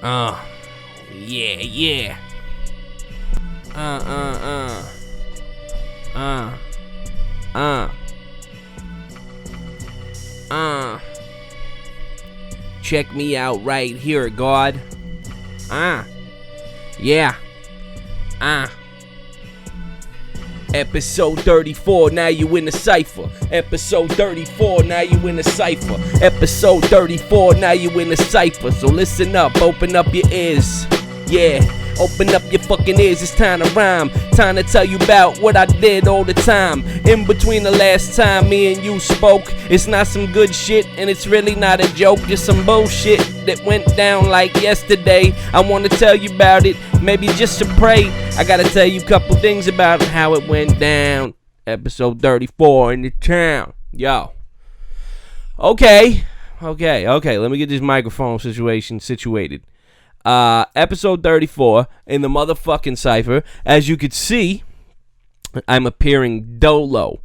Yeah, yeah. Check me out right here, God. Yeah. Episode 34, now you in the Cypher. Episode 34, now you in the Cypher. Episode 34, now you in the Cypher. So listen up, open up your ears. Yeah, open up your fucking ears, it's time to rhyme. Time to tell you about what I did all the time. In between the last time me and you spoke, it's not some good shit and it's really not a joke. Just some bullshit that went down like yesterday. I want to tell you about it, maybe just to pray. I gotta tell you a couple things about how it went down. Episode 34 in the town. Yo. Okay, let me get this microphone situation situated. Episode 34 in the motherfucking Cypher. As you could see, I'm appearing dolo.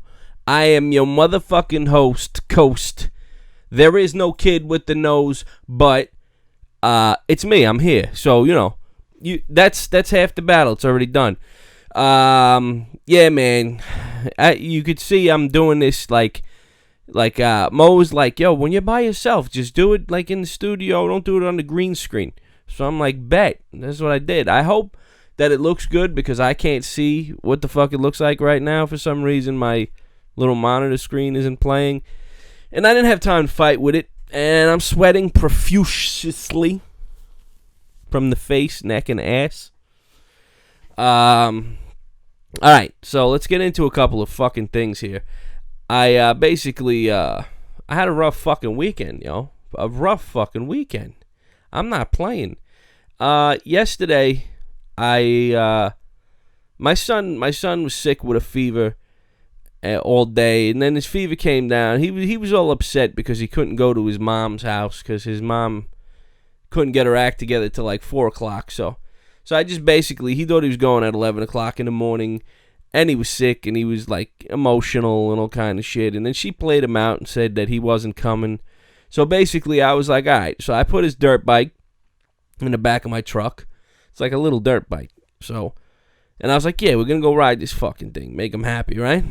I am your motherfucking host, Coast. There is no kid with the nose, but it's me. I'm here. So, you know, that's half the battle. It's already done. Yeah, man. You could see I'm doing this like Mo's like, yo, when you're by yourself, just do it like in the studio. Don't do it on the green screen. So I'm like, bet. That's what I did. I hope that it looks good because I can't see what the fuck it looks like right now. For some reason, my little monitor screen isn't playing. And I didn't have time to fight with it. And I'm sweating profusely from the face, neck, and ass. Alright, so let's get into a couple of fucking things here. I basically I had a rough fucking weekend, yo. A rough fucking weekend. I'm not playing. Yesterday, my son was sick with a fever all day, and then his fever came down. He was all upset because he couldn't go to his mom's house because his mom couldn't get her act together till like 4 o'clock. So I just basically, he thought he was going at 11 o'clock in the morning, and he was sick, and he was like emotional and all kind of shit. And then she played him out and said that he wasn't coming. So basically, I was like, all right. So I put his dirt bike in the back of my truck. It's like a little dirt bike. So, and I was like, yeah, we're going to go ride this fucking thing. Make him happy, right?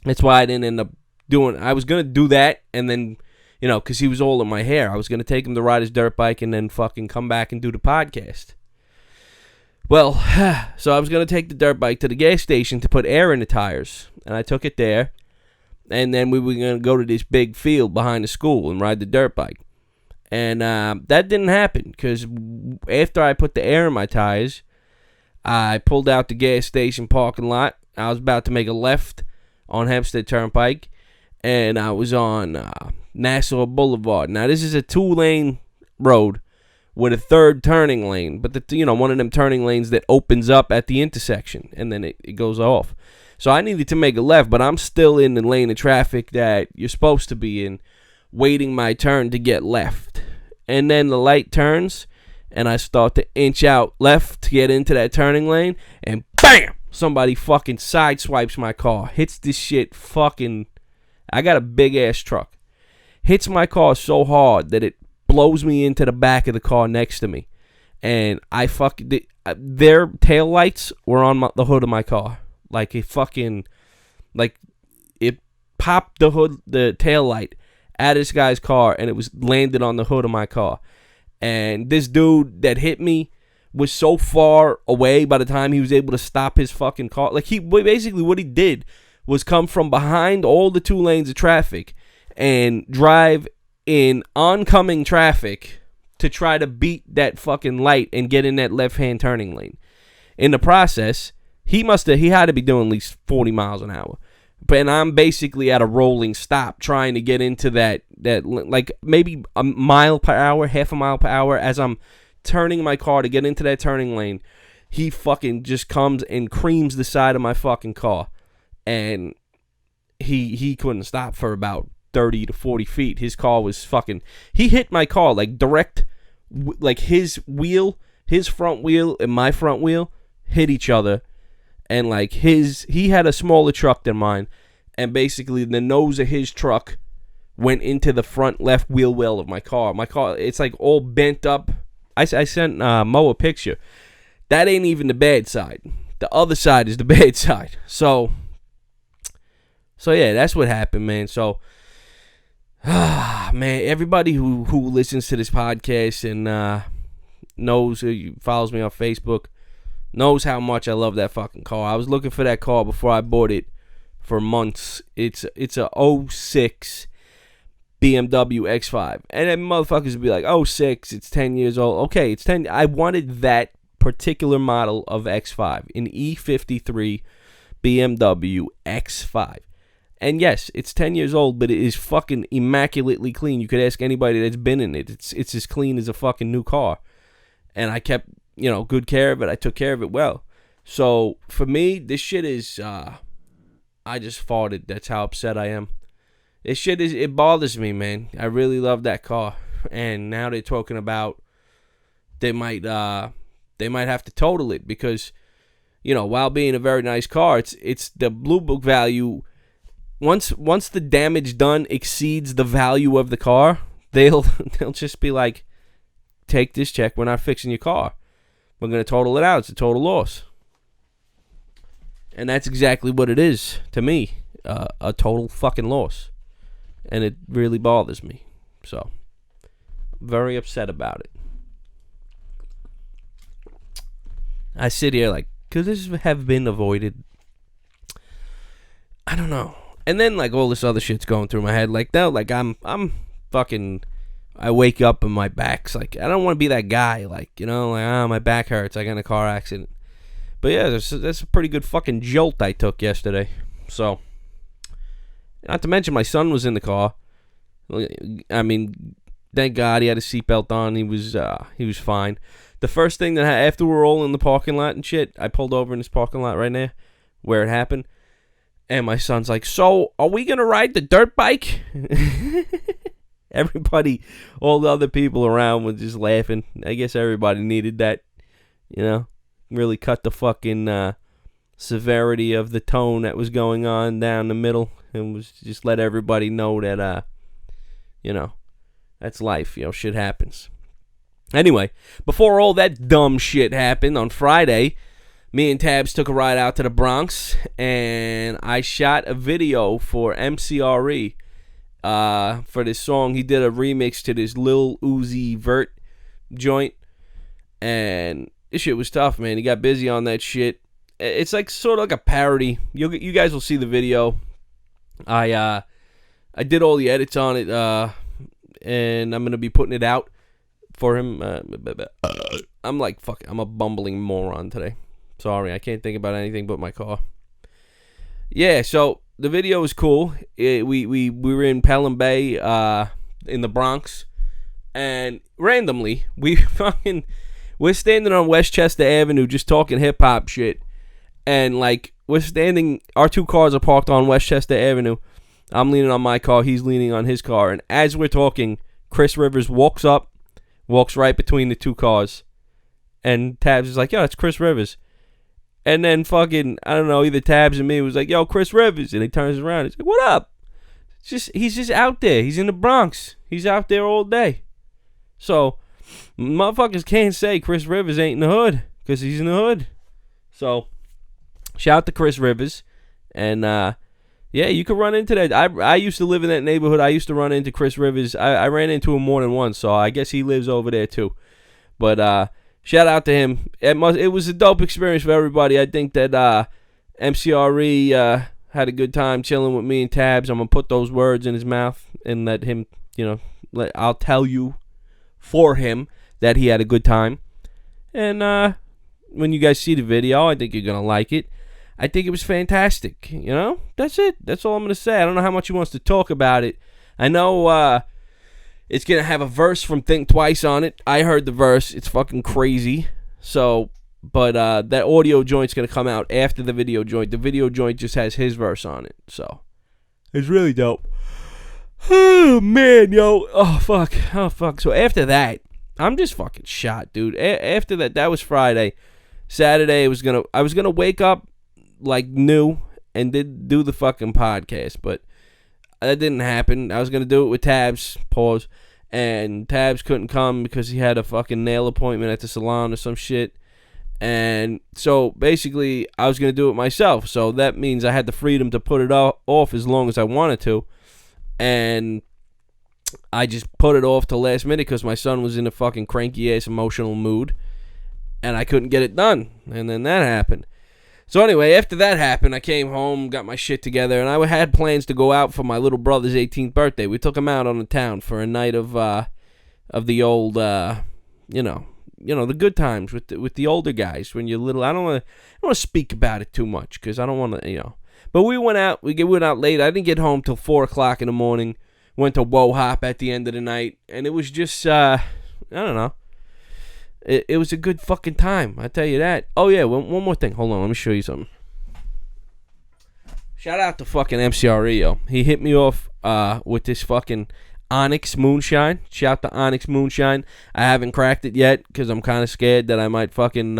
That's why I didn't end up doing, I was going to do that. And then, you know, because he was all in my hair. I was going to take him to ride his dirt bike and then fucking come back and do the podcast. Well, so I was going to take the dirt bike to the gas station to put air in the tires. And I took it there. And then we were going to go to this big field behind the school and ride the dirt bike. And that didn't happen because after I put the air in my tires, I pulled out the gas station parking lot. I was about to make a left on Hempstead Turnpike. And I was on Nassau Boulevard. Now, this is a 2-lane road with a third turning lane. But, one of them turning lanes that opens up at the intersection. And then it goes off. So I needed to make a left, but I'm still in the lane of traffic that you're supposed to be in, waiting my turn to get left. And then the light turns, and I start to inch out left to get into that turning lane, and BAM! Somebody fucking sideswipes my car. Hits this shit fucking... I got a big-ass truck. Hits my car so hard that it blows me into the back of the car next to me. And I fucking... Their taillights were on the hood of my car. Like it fucking, like it popped the hood, the taillight at this guy's car, and it was landed on the hood of my car. And this dude that hit me was so far away by the time he was able to stop his fucking car. Like basically what he did was come from behind all the 2 lanes of traffic and drive in oncoming traffic to try to beat that fucking light and get in that left-hand turning lane. In the process, he had to be doing at least 40 miles an hour. And I'm basically at a rolling stop trying to get into that like maybe a mile per hour, half a mile per hour. As I'm turning my car to get into that turning lane, he fucking just comes and creams the side of my fucking car. And he couldn't stop for about 30 to 40 feet. His car was fucking... He hit my car like direct... Like his front wheel and my front wheel hit each other. And like he had a smaller truck than mine, and basically the nose of his truck went into the front left wheel well of my car. My car, it's like all bent up I sent Mo a picture. That ain't even the bad side. The other side is the bad side. So yeah, that's what happened, man. So, man, everybody who listens to this podcast and knows, follows me on Facebook, knows how much I love that fucking car. I was looking for that car before I bought it for months. It's a 06 BMW X5. And then motherfuckers would be like, 06, it's 10 years old. Okay, it's 10. I wanted that particular model of X5, an E53 BMW X5. And yes, it's 10 years old, but it is fucking immaculately clean. You could ask anybody that's been in it. It's as clean as a fucking new car. And I kept, good care of it. I took care of it well. So, for me, this shit is, I just farted. That's how upset I am. This shit it bothers me, man. I really love that car. And now they're talking about they might have to total it because, while being a very nice car, it's the Blue Book value. Once the damage done exceeds the value of the car, they'll just be like, take this check. We're not fixing your car. We're going to total it out. It's a total loss. And that's exactly what it is to me, a total fucking loss. And it really bothers me. So, very upset about it. I sit here like, could this have been avoided? I don't know. And then like all this other shit's going through my head. Like now, like I'm fucking. I wake up and my back's like, I don't want to be that guy. Like my back hurts. I got in a car accident. But yeah, that's a pretty good fucking jolt I took yesterday. So, not to mention my son was in the car. I mean, thank God he had a seatbelt on. He was fine. The first thing that after we were all in the parking lot and shit, I pulled over in this parking lot right there where it happened. And my son's like, so are we going to ride the dirt bike? Everybody, all the other people around were just laughing. I guess everybody needed that, really cut the fucking severity of the tone that was going on down the middle. And was just let everybody know that, that's life. Shit happens. Anyway, before all that dumb shit happened on Friday, me and Tabs took a ride out to the Bronx, and I shot a video for MCRE for this song. He did a remix to this Lil Uzi Vert joint, and this shit was tough, man. He got busy on that shit. It's like sort of like a parody. You guys will see the video. I did all the edits on it, and I'm gonna be putting it out for him. I'm like, fuck, I'm a bumbling moron today. Sorry, I can't think about anything but my car. Yeah, so the video was cool. We were in Pelham Bay, in the Bronx, and randomly we're standing on Westchester Avenue just talking hip hop shit, and like we're standing, our two cars are parked on Westchester Avenue. I'm leaning on my car, he's leaning on his car, and as we're talking, Chris Rivers walks right between the two cars, and Tabs is like, yo, that's Chris Rivers. And then fucking, I don't know, either Tabs or me was like, yo, Chris Rivers. And he turns around. He's like, what up? He's just out there. He's in the Bronx. He's out there all day. So, motherfuckers can't say Chris Rivers ain't in the hood, because he's in the hood. So, shout out to Chris Rivers. And, yeah, you can run into that. I used to live in that neighborhood. I used to run into Chris Rivers. I ran into him more than once, so I guess he lives over there too. But, shout out to him. It was a dope experience for everybody. I think that MCRE had a good time chilling with me and Tabs. I'm going to put those words in his mouth and let him, I'll tell you for him that he had a good time. And when you guys see the video, I think you're going to like it. I think it was fantastic. That's it. That's all I'm going to say. I don't know how much he wants to talk about it. I know it's going to have a verse from Think Twice on it. I heard the verse. It's fucking crazy. So, but that audio joint's going to come out after the video joint. The video joint just has his verse on it. So, it's really dope. Oh, man, yo. Oh, fuck. So, after that, I'm just fucking shot, dude. After that was Friday. Saturday, I was going to wake up like new and do the fucking podcast, but that didn't happen. I was going to do it with Tabs, pause, and Tabs couldn't come because he had a fucking nail appointment at the salon or some shit. And so basically I was going to do it myself. So that means I had the freedom to put it off as long as I wanted to. And I just put it off till last minute because my son was in a fucking cranky ass emotional mood. And I couldn't get it done. And then that happened. So anyway, after that happened, I came home, got my shit together, and I had plans to go out for my little brother's 18th birthday. We took him out on the town for a night of the old, the good times with the older guys when you're little. I don't want to speak about it too much because I don't want to, But we went out. We went out late. I didn't get home till 4:00 in the morning. Went to Woe Hop at the end of the night, and it was just, I don't know. It was a good fucking time, I tell you that. Oh, yeah, one more thing. Hold on, let me show you something. Shout out to fucking MCRE, yo. He hit me off with this fucking Onyx Moonshine. Shout to Onyx Moonshine. I haven't cracked it yet because I'm kind of scared that I might fucking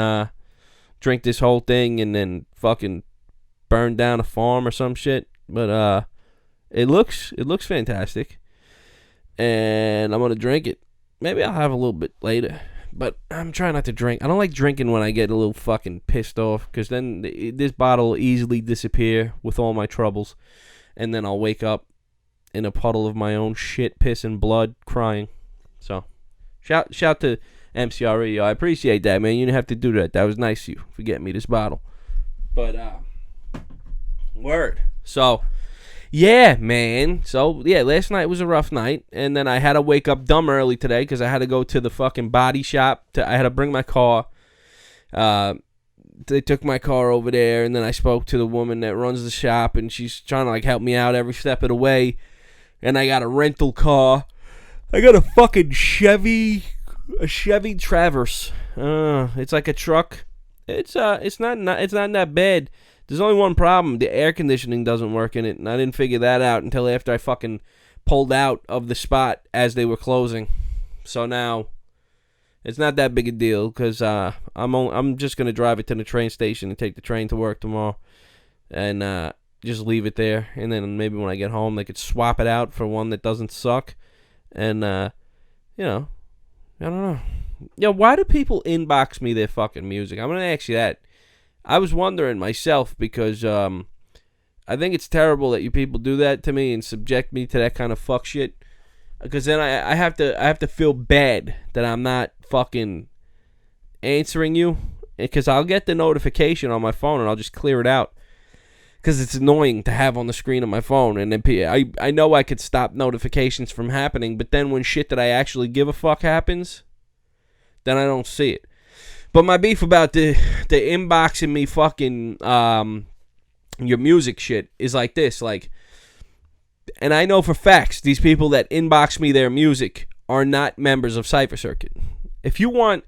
drink this whole thing and then fucking burn down a farm or some shit. But it looks fantastic. And I'm going to drink it. Maybe I'll have a little bit later. But I'm trying not to drink. I don't like drinking when I get a little fucking pissed off because then this bottle will easily disappear with all my troubles. And then I'll wake up in a puddle of my own shit, piss, and blood, crying. So, shout to MCRE. I appreciate that, man. You didn't have to do that. That was nice of you for getting me this bottle. But, word. So, yeah, man. So, yeah, last night was a rough night. And then I had to wake up dumb early today because I had to go to the fucking body shop. I had to bring my car. They took my car over there. And then I spoke to the woman that runs the shop. And she's trying to, help me out every step of the way. And I got a rental car. I got a fucking Chevy Traverse. It's like a truck. It's not that bad. There's only one problem. The air conditioning doesn't work in it, and I didn't figure that out until after I fucking pulled out of the spot as they were closing. So now, it's not that big a deal, because I'm just going to drive it to the train station and take the train to work tomorrow, and just leave it there, and then maybe when I get home, they could swap it out for one that doesn't suck, and, I don't know. Why do people inbox me their fucking music? I'm going to ask you that. I was wondering myself because I think it's terrible that you people do that to me and subject me to that kind of fuck shit. Because then I have to feel bad that I'm not fucking answering you. Because I'll get the notification on my phone and I'll just clear it out. Because it's annoying to have on the screen of my phone. And then I know I could stop notifications from happening. But then when shit that I actually give a fuck happens, then I don't see it. But my beef about the inboxing me fucking your music shit is like this, and I know for facts these people that inbox me their music are not members of Cypher Circuit. If you want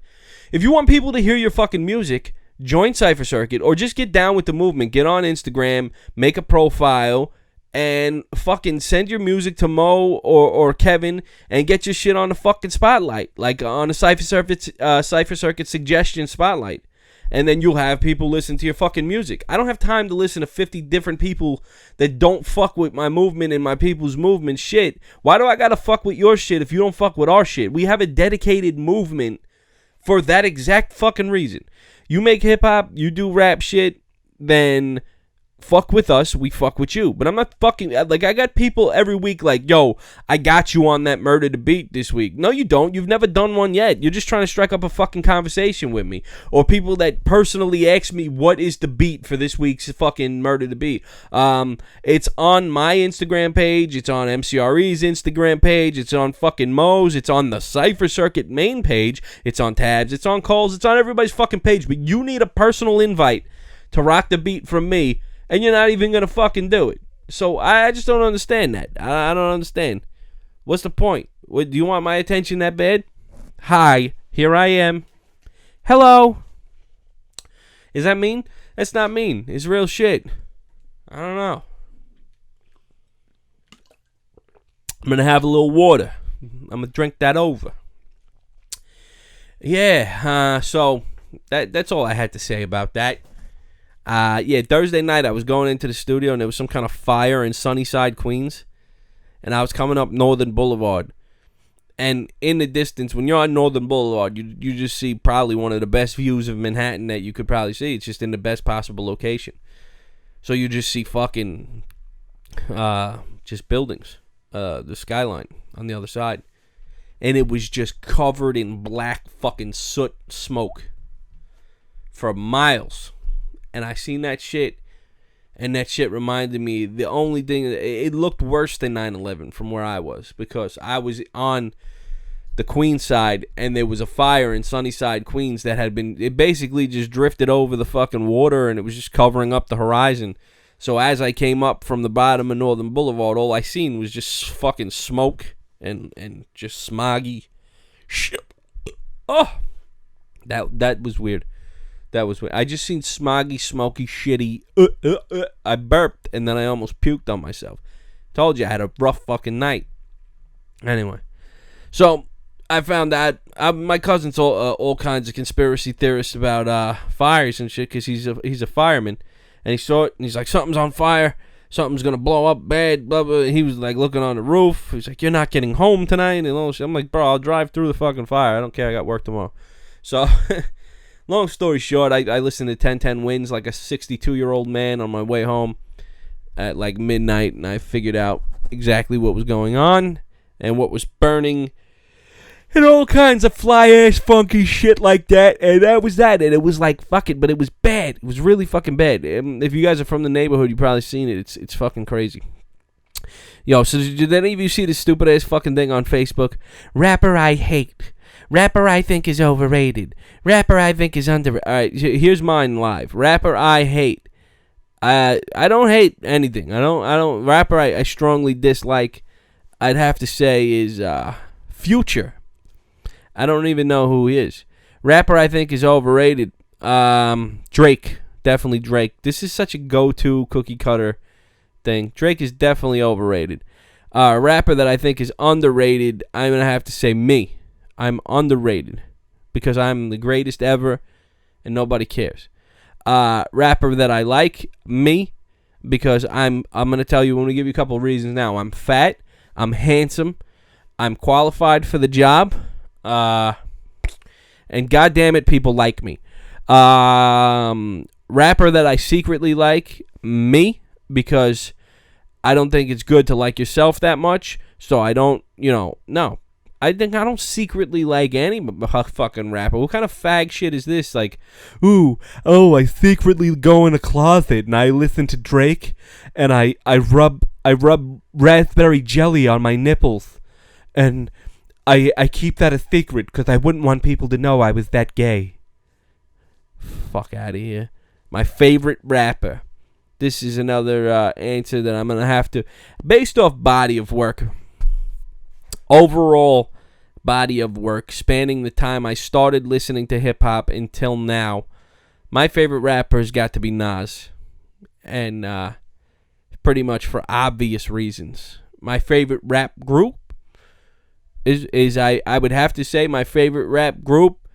people to hear your fucking music, join Cypher Circuit or just get down with the movement. Get on Instagram, make a profile, and fucking send your music to Mo or Kevin and get your shit on the fucking spotlight, like on the Cypher Circuit suggestion spotlight. And then you'll have people listen to your fucking music. I don't have time to listen to 50 different people that don't fuck with my movement and my people's movement shit. Why do I gotta fuck with your shit if you don't fuck with our shit? We have a dedicated movement for that exact fucking reason. You make hip-hop, you do rap shit, then fuck with us, we fuck with you. But I'm not fucking, I got people every week yo, I got you on that Murder the Beat this week. No, you don't. You've never done one yet. You're just trying to strike up a fucking conversation with me. Or people that personally ask me, what is the beat for this week's fucking Murder the Beat? It's on my Instagram page. It's on MCRE's Instagram page. It's on fucking Mo's. It's on the Cypher Circuit main page. It's on Tabs. It's on Cole's. It's on everybody's fucking page. But you need a personal invite to rock the beat from me. And you're not even going to fucking do it. So I just don't understand that. I don't understand. What's the point? Do you want my attention that bad? Hi, here I am. Hello. Is that mean? That's not mean. It's real shit. I don't know. I'm going to have a little water. I'm going to drink that over. Yeah, so that's all I had to say about that. Thursday night I was going into the studio and there was some kind of fire in Sunnyside, Queens, and I was coming up Northern Boulevard, And in the distance, when you're on Northern Boulevard, you just see probably one of the best views of Manhattan that you could probably see. It's just in the best possible location. So you just see fucking just buildings, the skyline on the other side. And it was just covered in black fucking soot smoke for miles. And I seen that shit, and that shit reminded me, the only thing, it looked worse than 9/11 from where I was, because I was on the Queens side, and there was a fire in Sunnyside, Queens, that had been, it basically just drifted over the fucking water, and it was just covering up the horizon. So as I came up from the bottom of Northern Boulevard, all I seen was just fucking smoke and just smoggy shit. Oh, that was weird. That was weird. I just seen smoggy, smoky, shitty. I burped, and then I almost puked on myself. Told you I had a rough fucking night. Anyway, so I found out my cousin's all kinds of conspiracy theorists about fires and shit, because he's a fireman, and he saw it, and he's like, something's on fire, something's gonna blow up bad, blah blah. He was like looking on the roof. He's like, you're not getting home tonight, and all shit. I'm like, bro, I'll drive through the fucking fire. I don't care. I got work tomorrow. So. Long story short, I listened to 1010 Wins like a 62-year-old man on my way home at like midnight, and I figured out exactly what was going on and what was burning and all kinds of fly-ass funky shit like that, and that was that, and it was like, fuck it, but it was bad. It was really fucking bad. If you guys are from the neighborhood, you've probably seen it. It's fucking crazy. Yo, so did any of you see this stupid-ass fucking thing on Facebook? Rapper I hate. Rapper I think is overrated. Rapper I think is underrated. Alright, here's mine live. Rapper I hate. I don't hate anything. I don't rapper I strongly dislike, I'd have to say, is Future. I don't even know who he is. Rapper I think is overrated. Drake. Definitely Drake. This is such a go-to cookie cutter thing. Drake is definitely overrated. Rapper that I think is underrated, I'm gonna have to say me. I'm underrated because I'm the greatest ever and nobody cares. Rapper that I like, me, because I'm going to tell you, I'm going to give you a couple of reasons now. I'm fat, I'm handsome, I'm qualified for the job, and goddamn it, people like me. Rapper that I secretly like, me, because I don't think it's good to like yourself that much, so I don't, no. I don't secretly like any fucking rapper. What kind of fag shit is this? Like, I secretly go in a closet and I listen to Drake and I rub raspberry jelly on my nipples and I keep that a secret because I wouldn't want people to know I was that gay. Fuck out of here. My favorite rapper. This is another answer that I'm going to have to, based off body of work. Overall body of work, spanning the time I started listening to hip-hop until now, my favorite rapper has got to be Nas. And pretty much for obvious reasons. My favorite rap group is I would have to say my favorite rap group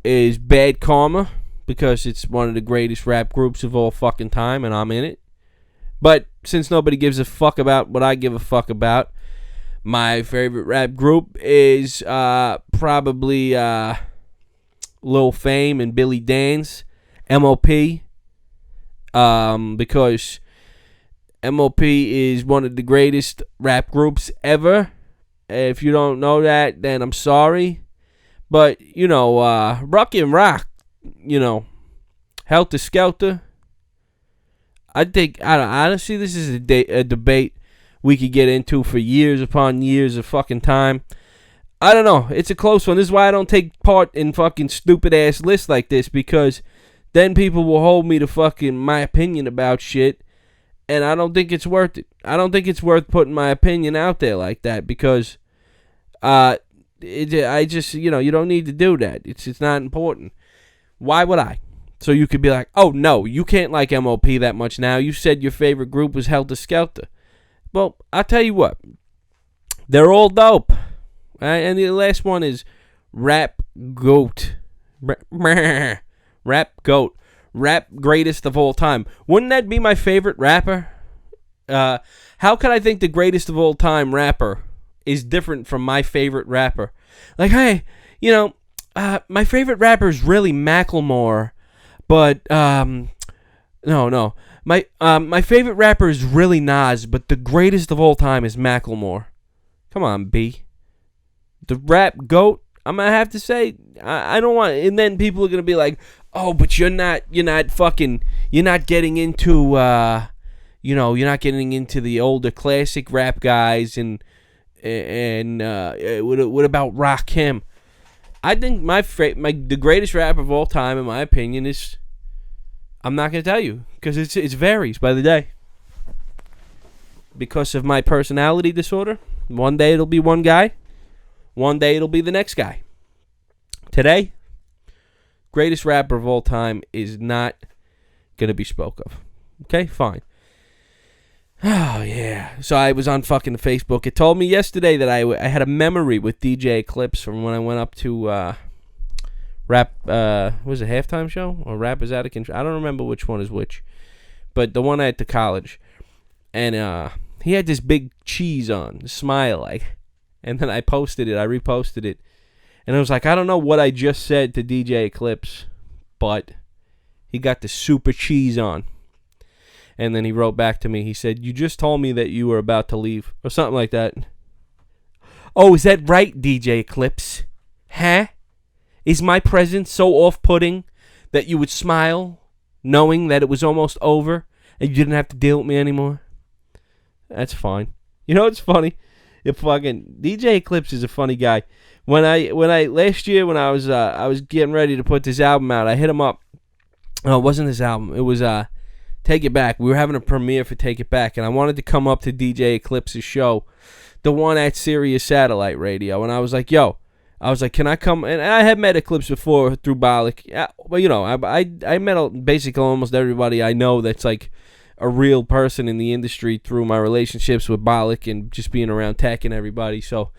is Bad Karma, because it's one of the greatest rap groups of all fucking time, and I'm in it. But since nobody gives a fuck about what I give a fuck about, my favorite rap group is probably Lil Fame and Billy Dan's M.O.P. Because M.O.P. is one of the greatest rap groups ever. If you don't know that, then I'm sorry. But, Rock and Rock, Helter Skelter. Honestly, this is a debate we could get into for years upon years of fucking time. I don't know. It's a close one. This is why I don't take part in fucking stupid-ass lists like this, because then people will hold me to fucking my opinion about shit, and I don't think it's worth it. I don't think it's worth putting my opinion out there like that, because I just, you don't need to do that. It's not important. Why would I? So you could be like, oh, no, you can't like M.O.P. that much now. You said your favorite group was Helter Skelter. Well, I'll tell you what. They're all dope. And the last one is Rap Goat. Rap Goat. Rap greatest of all time. Wouldn't that be my favorite rapper? How could I think the greatest of all time rapper is different from my favorite rapper. Like, hey, my favorite rapper is really Macklemore, but no. My favorite rapper is really Nas, but the greatest of all time is Macklemore. Come on, B. The rap GOAT, I'm gonna have to say, I don't want, and then people are gonna be like, oh, but you're not getting into, you're not getting into the older classic rap guys, and what about Rakim? I think the greatest rapper of all time, in my opinion, is, I'm not gonna tell you because it varies by the day. Because of my personality disorder, one day it'll be one guy, one day it'll be the next guy. Today, greatest rapper of all time is not going to be spoke of. Okay, fine. Oh, yeah. So I was on fucking Facebook. It told me yesterday that I had a memory with DJ Eclipse from when I went up to rap, was it Halftime Show? Or Rap is Out of Control? I don't remember which one is which. But the one at the college. And he had this big cheese on, smile like. And then I reposted it. And I was like, I don't know what I just said to DJ Eclipse, but he got the super cheese on. And then he wrote back to me. He said, you just told me that you were about to leave, or something like that. Oh, is that right, DJ Eclipse? Huh? Is my presence so off-putting that you would smile, knowing that it was almost over, and you didn't have to deal with me anymore? That's fine. You know what's funny? If fucking DJ Eclipse is a funny guy. When I last year when I was getting ready to put this album out, I hit him up. No, it wasn't this album. It was Take It Back. We were having a premiere for Take It Back, and I wanted to come up to DJ Eclipse's show, the one at Sirius Satellite Radio, and I was like, can I come? And I had met Eclipse before through Bollock. Yeah, well, I met basically almost everybody I know that's like a real person in the industry through my relationships with Bollock and just being around tech and everybody. So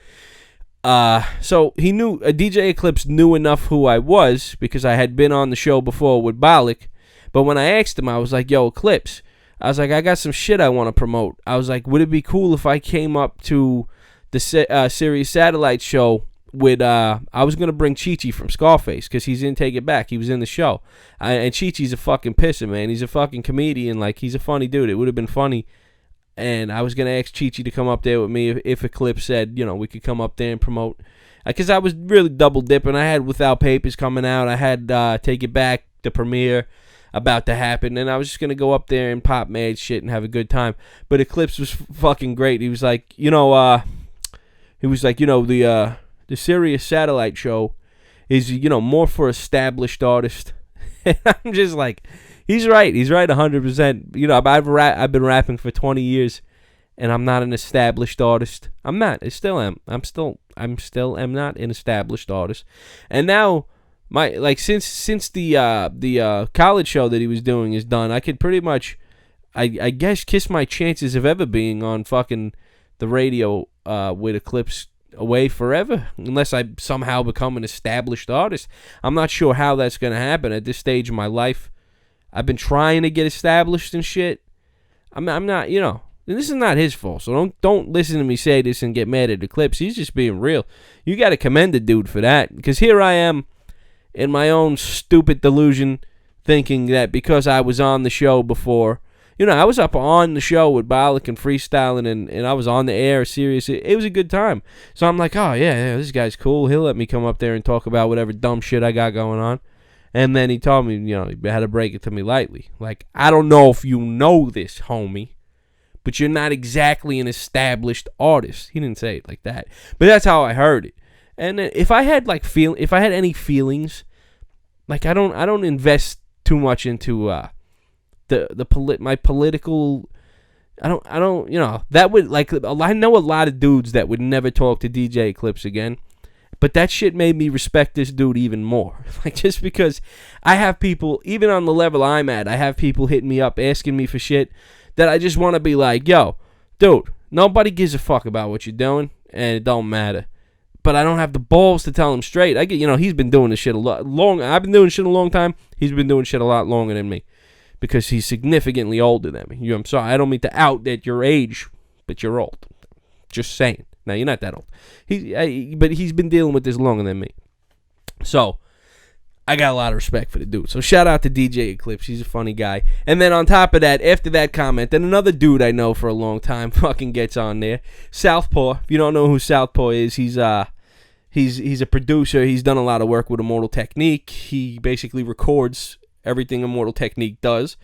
he knew, DJ Eclipse knew enough who I was because I had been on the show before with Bollock. But when I asked him, I was like, yo, Eclipse, I was like, I got some shit I want to promote. I was like, would it be cool if I came up to the Sirius Satellite show with, I was going to bring Chi-Chi from Scarface because he's in Take It Back. He was in the show. And Chi-Chi's a fucking pisser, man. He's a fucking comedian. Like, he's a funny dude. It would have been funny. And I was going to ask Chi-Chi to come up there with me if Eclipse said, we could come up there and promote. Because I was really double dipping. I had Without Papers coming out. I had Take It Back, the premiere, about to happen. And I was just going to go up there and pop mad shit and have a good time. But Eclipse was fucking great. He was like, the Sirius Satellite show is, more for established artists. And I'm just like, he's right 100%. I've been rapping for 20 years, and I'm not an established artist. I'm not. I still am. I'm still am not an established artist. And now, since the college show that he was doing is done, I could pretty much, I guess, kiss my chances of ever being on fucking the radio with Eclipse away forever, unless I somehow become an established artist. I'm not sure how that's gonna happen at this stage of my life. I've been trying to get established and shit. I'm not, and this is not his fault, so don't listen to me say this and get mad at Eclipse. He's just being real. You gotta commend the dude for that, because here I am in my own stupid delusion thinking that because I was on the show before, I was up on the show with Bollock and freestyling, and I was on the air, serious. It was a good time. So I'm like, oh, yeah, this guy's cool. He'll let me come up there and talk about whatever dumb shit I got going on. And then he told me, he had to break it to me lightly. Like, I don't know if you know this, homie, but you're not exactly an established artist. He didn't say it like that, but that's how I heard it. And if I had any feelings, like I don't invest too much into my political. I don't that would, like, I know a lot of dudes that would never talk to DJ Eclipse again. But that shit made me respect this dude even more. Like, just because I have people, even on the level I'm at, I have people hitting me up asking me for shit that I just want to be like, yo, dude, nobody gives a fuck about what you're doing, and it don't matter. But I don't have the balls to tell him straight. I get, he's been doing this shit a lot long. I've been doing shit a long time. He's been doing shit a lot longer than me because he's significantly older than me. I'm sorry, I don't mean to out at your age, but you're old. Just saying. No, you're not that old. But he's been dealing with this longer than me. So, I got a lot of respect for the dude. So, shout out to DJ Eclipse. He's a funny guy. And then on top of that, after that comment, then another dude I know for a long time fucking gets on there. Southpaw. If you don't know who Southpaw is, he's a producer. He's done a lot of work with Immortal Technique. He basically records everything Immortal Technique does.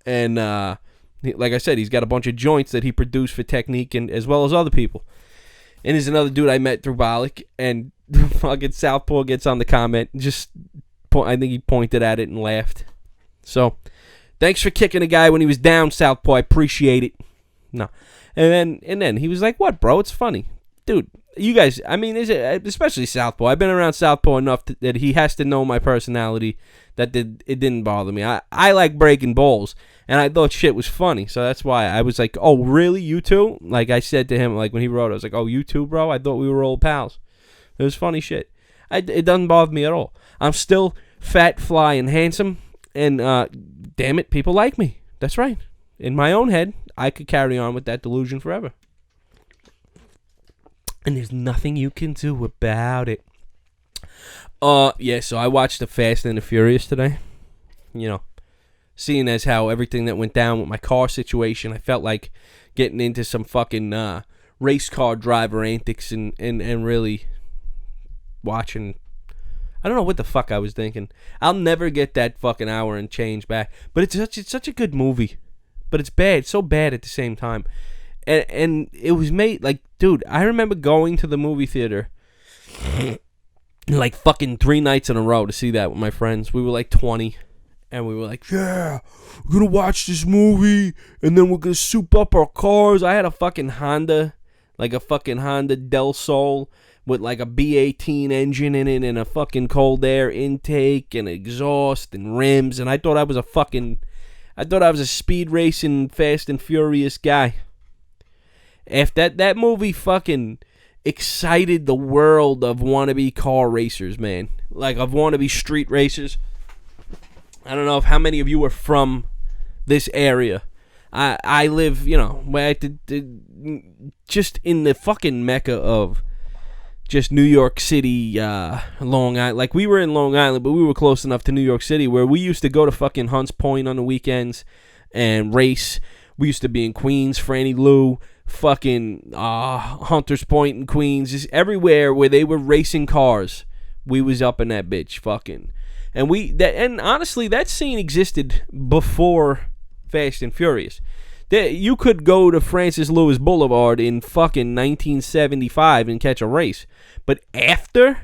And, like I said, he's got a bunch of joints that he produced for Technique and as well as other people. And there's another dude I met through Bollock, and fucking Southpaw gets on the comment. I think he pointed at it and laughed. So, thanks for kicking a guy when he was down, Southpaw. I appreciate it. No. And then he was like, what, bro? It's funny. Dude, you guys, I mean, especially Southpaw. I've been around Southpaw enough that he has to know my personality, that it didn't bother me. I like breaking balls, and I thought shit was funny. So that's why I was like, oh, really? You too? Like I said to him, like when he wrote it, I was like, oh, you too, bro? I thought we were old pals. It was funny shit. It doesn't bother me at all. I'm still fat, fly, and handsome, and damn it, people like me. That's right. In my own head, I could carry on with that delusion forever. And there's nothing you can do about it. Yeah, so I watched The Fast and the Furious today. You know, seeing as how everything that went down with my car situation, I felt like getting into some fucking race car driver antics and really watching. I don't know what the fuck I was thinking. I'll never get that fucking hour and change back. But it's such a good movie. But it's bad. It's so bad at the same time. And it was made, like, dude, I remember going to the movie theater like fucking 3 nights in a row to see that with my friends. We were like 20, and we were like, yeah, we're going to watch this movie, and then we're going to soup up our cars. I had a fucking Honda, like a fucking Honda Del Sol with like a B18 engine in it and a fucking cold air intake and exhaust and rims, and I thought I was a speed racing Fast and Furious guy. After that movie fucking excited the world of wannabe car racers, man. Like, of wannabe street racers. I don't know how many of you are from this area. I live, you know, just in the fucking mecca of just New York City, Long Island. Like, we were in Long Island, but we were close enough to New York City where we used to go to fucking Hunts Point on the weekends and race. We used to be in Queens, Franny Lou, fucking Hunters Point in Queens, just everywhere where they were racing cars. We was up in that bitch, fucking, and honestly, that scene existed before Fast and Furious. You could go to Francis Lewis Boulevard in fucking 1975 and catch a race, but after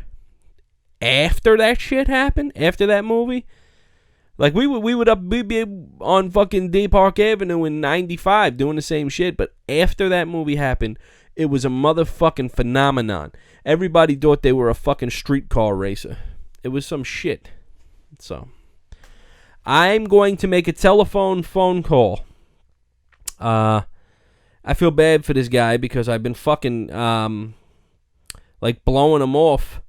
that shit happened, after that movie. Like, we'd be on fucking Day Park Avenue in 95 doing the same shit, but after that movie happened, it was a motherfucking phenomenon. Everybody thought they were a fucking streetcar racer. It was some shit. So, I'm going to make a phone call. I feel bad for this guy because I've been fucking, like, blowing him off.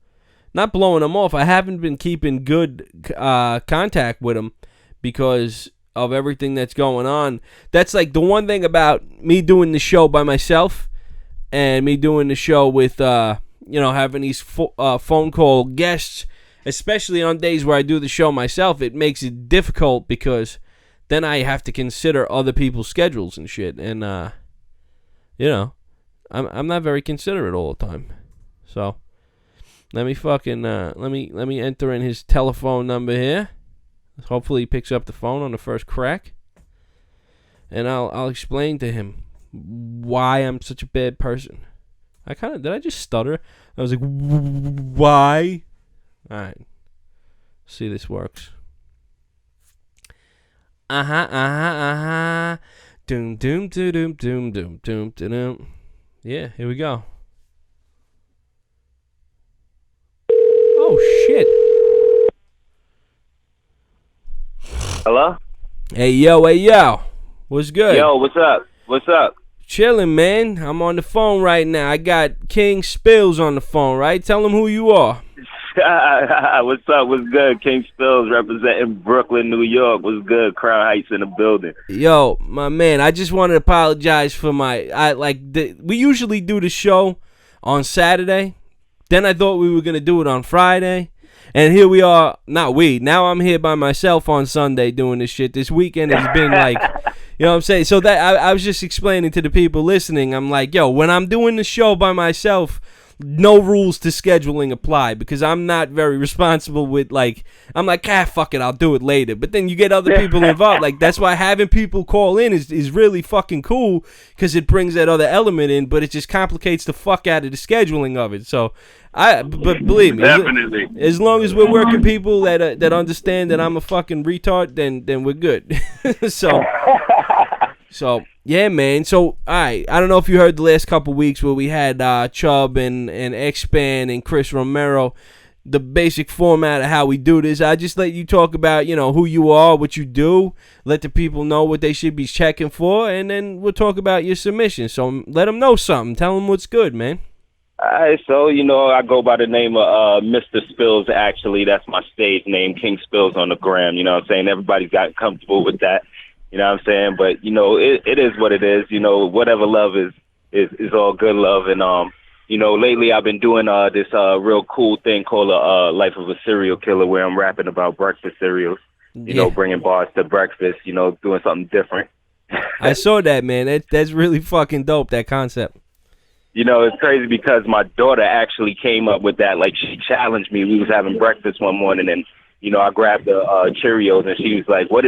Not blowing him off. I haven't been keeping good contact with him because of everything that's going on. That's like the one thing about me doing the show by myself and me doing the show with, having these phone call guests, especially on days where I do the show myself. It makes it difficult because then I have to consider other people's schedules and shit. And, I'm not very considerate all the time. So, let me fucking, let me enter in his telephone number here. Hopefully he picks up the phone on the first crack. And I'll explain to him why I'm such a bad person. Did I just stutter? I was like, why? Alright. See if this works. Doom, doom, doom, doom, doom, doom, doom, doom. Yeah, here we go. Oh, shit. Hello? Hey, yo. What's good? Yo, what's up? What's up? Chilling, man. I'm on the phone right now. I got King Spills on the phone, right? Tell him who you are. What's up? What's good? King Spills representing Brooklyn, New York. What's good? Crown Heights in the building. Yo, my man, I just wanted to apologize for we usually do the show on Saturday. Then I thought we were going to do it on Friday. And here we are. Not we. Now I'm here by myself on Sunday doing this shit. This weekend has been like, you know what I'm saying? So that I was just explaining to the people listening. I'm like, yo, when I'm doing the show by myself, no rules to scheduling apply because I'm not very responsible with, like, I'm like, fuck it, I'll do it later. But then you get other people involved. Like, that's why having people call in is really fucking cool because it brings that other element in, but it just complicates the fuck out of the scheduling of it. So, but believe me, Definitely. as long as we're working people that understand that I'm a fucking retard, then we're good. So yeah, man. So all right, I don't know if you heard the last couple weeks where we had Chubb and X-Span and Chris Romero. The basic format of how we do this, I just let you talk about, you know, who you are, what you do, let the people know what they should be checking for, and then we'll talk about your submission. So let them know something. Tell them what's good, man. All right, so, you know, I go by the name of Mr.Spills, actually. That's my stage name, King Spills on the gram. You know what I'm saying? Everybody's got comfortable with that. You know what I'm saying? But, you know, it is what it is. You know, whatever love is all good love. And, you know, lately I've been doing this real cool thing called Life of a Serial Killer, where I'm rapping about breakfast cereals, you know, bringing bars to breakfast, you know, doing something different. I saw that, man. That's really fucking dope, that concept. You know, it's crazy because my daughter actually came up with that. Like, she challenged me. We was having breakfast one morning, and, you know, I grabbed the Cheerios, and she was like, what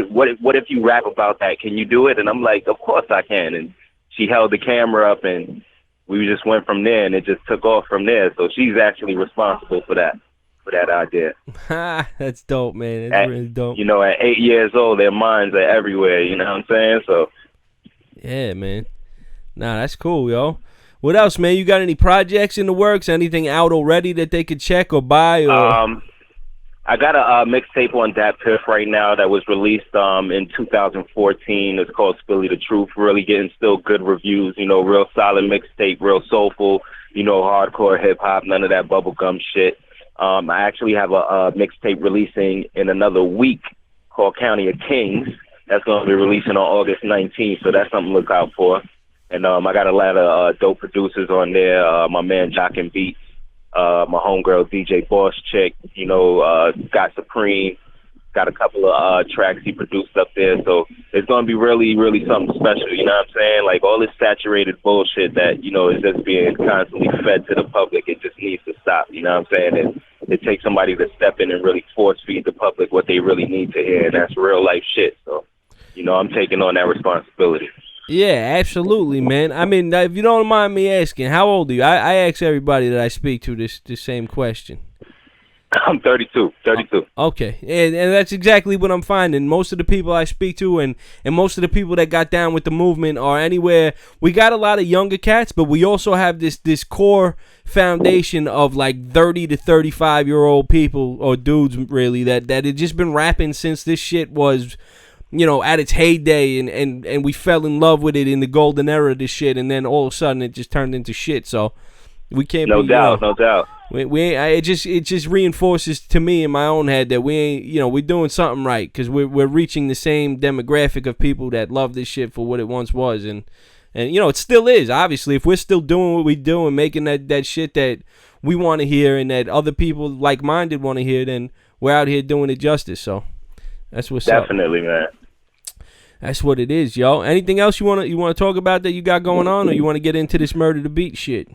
if you rap about that? Can you do it? And I'm like, of course I can. And she held the camera up, and we just went from there, and it just took off from there. So she's actually responsible for that idea. That's dope, man. That's really dope. You know, at 8 years old, their minds are everywhere. You know what I'm saying? So yeah, man. Nah, that's cool, yo. What else, man? You got any projects in the works? Anything out already that they could check or buy? Or I got a mixtape on Dat Piff right now that was released in 2014. It's called Spilly the Truth. Really getting still good reviews. You know, real solid mixtape, real soulful. You know, hardcore hip hop. None of that bubblegum shit. I actually have a mixtape releasing in another week called County of Kings. That's going to be releasing on August 19th. So that's something to look out for. And I got a lot of dope producers on there. My man Jock and Beats, my homegirl DJ Boss Chick, you know, Scott Supreme. Got a couple of tracks he produced up there. So it's going to be really, really something special. You know what I'm saying? Like, all this saturated bullshit that, you know, is just being constantly fed to the public. It just needs to stop. You know what I'm saying? And it takes somebody to step in and really force feed the public what they really need to hear. And that's real life shit. So, you know, I'm taking on that responsibility. Yeah, absolutely, man. I mean, if you don't mind me asking, how old are you? I ask everybody that I speak to this same question. I'm 32. Okay, and that's exactly what I'm finding. Most of the people I speak to and most of the people that got down with the movement are anywhere. We got a lot of younger cats, but we also have this core foundation of like 30 to 35-year-old people, or dudes really, that had just been rapping since this shit was, you know, at its heyday, and we fell in love with it in the golden era of this shit, and then all of a sudden it just turned into shit. So we can't. No doubt. It just reinforces to me in my own head that we ain't, you know, we're doing something right because we're reaching the same demographic of people that love this shit for what it once was, and you know, it still is. Obviously, if we're still doing what we do and making that shit that we want to hear and that other people like-minded want to hear, then we're out here doing it justice. So that's what's definitely, man. That's what it is, yo. Anything else you wanna talk about that you got going on, or you want to get into this Murder to Beat shit?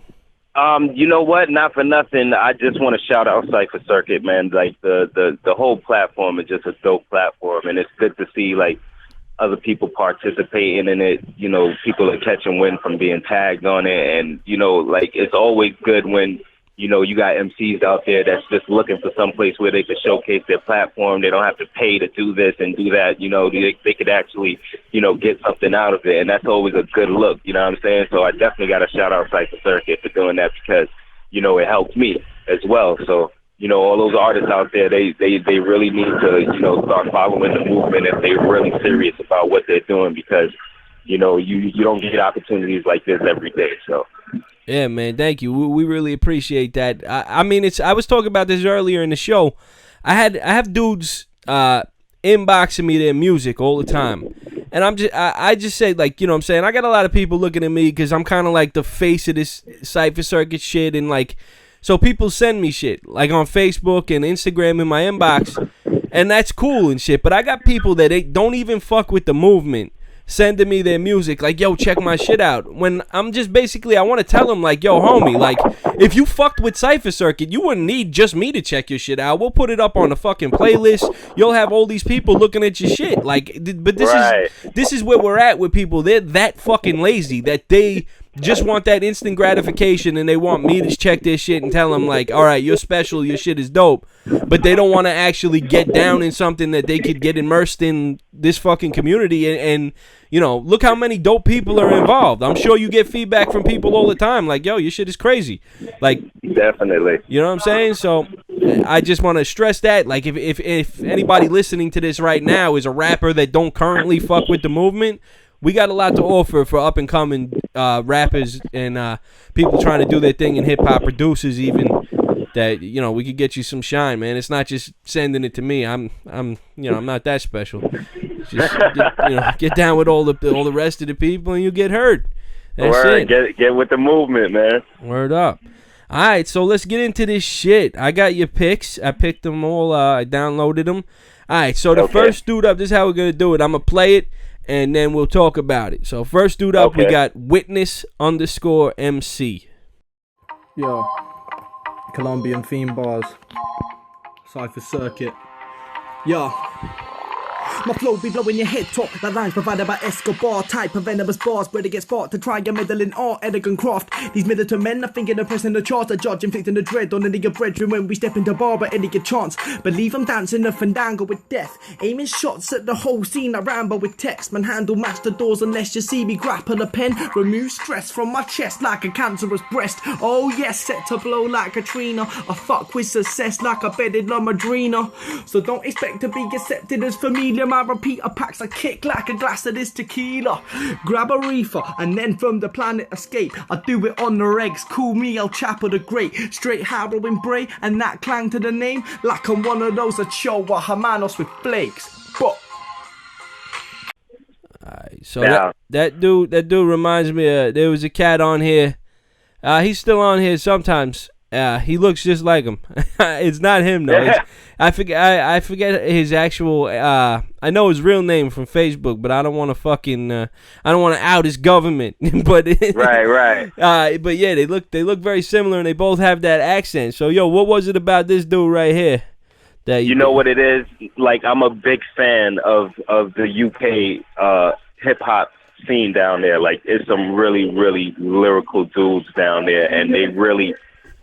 You know what? Not for nothing. I just want to shout out Cypher Circuit, man. Like, the whole platform is just a dope platform, and it's good to see, like, other people participating in it. You know, people are catching wind from being tagged on it, and, you know, like, it's always good when, you know, you got MCs out there that's just looking for some place where they can showcase their platform. They don't have to pay to do this and do that. You know, they could actually, you know, get something out of it. And that's always a good look. You know what I'm saying? So I definitely got to shout out Cypher Circuit for doing that because, you know, it helped me as well. So, you know, all those artists out there, they really need to, you know, start following the movement if they're really serious about what they're doing because, you know, you don't get opportunities like this every day. So. Yeah, man, thank you. We really appreciate that. I mean, I was talking about this earlier in the show. I have dudes inboxing me their music all the time, And I just say, like, you know what I'm saying? I got a lot of people looking at me because I'm kind of like the face of this Cypher Circuit shit. And, like, so people send me shit, like on Facebook and Instagram in my inbox. And that's cool and shit. But I got people that don't even fuck with the movement sending me their music, like, yo, check my shit out. When I'm just basically, I want to tell them, like, yo, homie, like, if you fucked with Cypher Circuit, you wouldn't need just me to check your shit out. We'll put it up on the fucking playlist. You'll have all these people looking at your shit. Like, but this is where we're at with people. They're that fucking lazy that they just want that instant gratification, and they want me to check their shit and tell them, like, all right, you're special, your shit is dope. But they don't want to actually get down in something that they could get immersed in this fucking community. And you know, look how many dope people are involved. I'm sure you get feedback from people all the time, like, yo, your shit is crazy. Like, definitely. You know what I'm saying? So I just want to stress that. Like, if anybody listening to this right now is a rapper that don't currently fuck with the movement, we got a lot to offer for up-and-coming rappers and people trying to do their thing in hip-hop, producers even, that, you know, we could get you some shine, man. It's not just sending it to me. I'm not that special. Just get down with all the rest of the people and you get heard. That's Word, it. Get with the movement, man. Word up. All right, so let's get into this shit. I got your picks. I picked them all. I downloaded them. All right, so the first dude up, this is how we're going to do it. I'm going to play it, and then we'll talk about it. So first dude up, we got Witness_MC. Yo, Colombian theme bars, Cypher Circuit. Yo. My flow be blowing your head top. The lines provided by Escobar. Type of venomous bars where they get sparked to try and meddle in art, elegant craft. These militant men are thinking of pressing the charge. The judge inflicting the dread on any of your brethren when we step into bar at any good chance. Believe I'm dancing a fandango with death. Aiming shots at the whole scene. I ramble with text. Manhandle match the doors unless you see me grapple a pen. Remove stress from my chest like a cancerous breast. Oh yes, set to blow like Katrina. I fuck with success like a bedded La Madrina. So don't expect to be accepted as familiar. My repeater packs a kick like a glass of this tequila. Grab a reefer and then from the planet escape. I do it on the regs, call me El Chapo the Great. Straight harrowing bray and that clang to the name. Like I'm one of those that show a Hermanos with flakes. But Alright, so that dude reminds me of, there was a cat on here. He's still on here sometimes. He looks just like him. It's not him though. I forget his actual. I know his real name from Facebook, but I don't want to fucking. I don't want to out his government. But right. But yeah, they look very similar, and they both have that accent. So yo, what was it about this dude right here? That you know what it is? Like, I'm a big fan of the UK hip hop scene down there. Like, it's some really, really lyrical dudes down there, and they really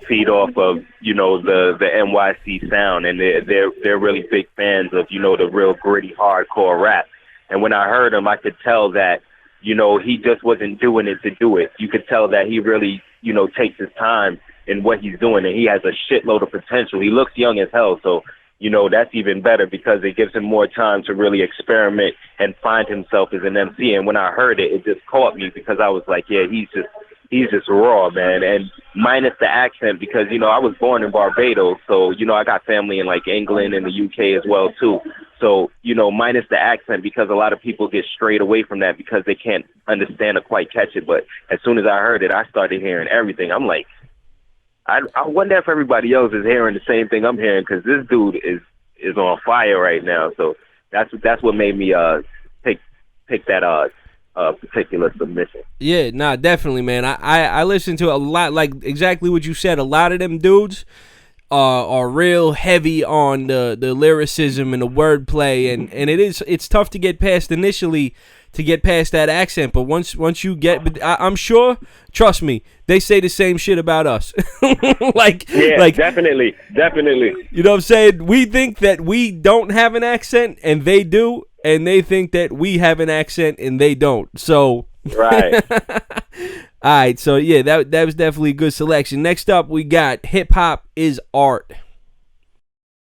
feed off of, you know, the NYC sound, and they're really big fans of, you know, the real gritty hardcore rap. And when I heard him, I could tell that, you know, he just wasn't doing it to do it. You could tell that he really, you know, takes his time in what he's doing, and he has a shitload of potential. He looks young as hell, so, you know, that's even better because it gives him more time to really experiment and find himself as an MC. And when I heard it, it just caught me because I was like, yeah, he's just raw, man. And minus the accent, because, you know, I was born in Barbados, so, you know, I got family in, like, England and the UK as well, too. So, you know, minus the accent, because a lot of people get strayed away from that because they can't understand or quite catch it. But as soon as I heard it, I started hearing everything. I'm like, I wonder if everybody else is hearing the same thing I'm hearing, because this dude is on fire right now. So that's what made me pick that particular submission. Yeah, nah, definitely, man. I listen to a lot, like exactly what you said. A lot of them dudes are real heavy on the lyricism and the wordplay, and it's tough to get past initially, to get past that accent. But once you get, but I'm sure, trust me, they say the same shit about us. like definitely. You know what I'm saying? We think that we don't have an accent, and they do. And they think that we have an accent and they don't. So right. All right, so yeah, that was definitely a good selection. Next up, we got Hip Hop is Art.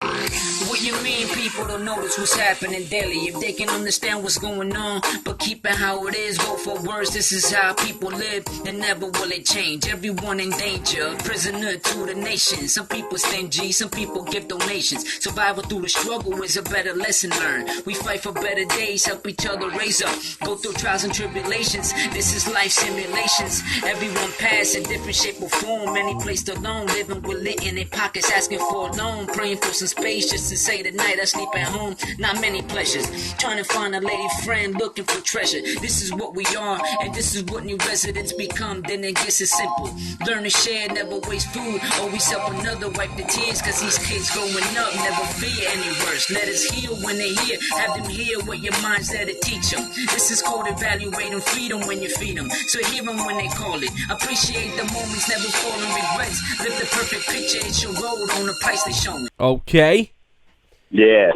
We You mean people don't notice what's happening daily? If they can understand what's going on, but keep it how it is, vote for worse. This is how people live, and never will it change. Everyone in danger, prisoner to the nation. Some people stingy, some people give donations. Survival through the struggle is a better lesson learned. We fight for better days, help each other raise up. Go through trials and tribulations, this is life simulations. Everyone pass in different shape or form. Many placed alone, living with lit in their pockets, asking for a loan. Praying for some space just to say tonight I sleep at home. Not many pleasures, trying to find a lady friend, looking for treasure. This is what we are, and this is what new residents become. Then it gets as simple. Learn to share, never waste food. Always help another wipe the tears, cause these kids growing up never fear any worse. Let us heal when they hear, have them hear what your mind's there to teach them. This is called evaluating freedom when you feed them. So hear them when they call it. Appreciate the moments, never fall in regrets. Live the perfect picture, it's your road on the price they showing. Okay. Yeah.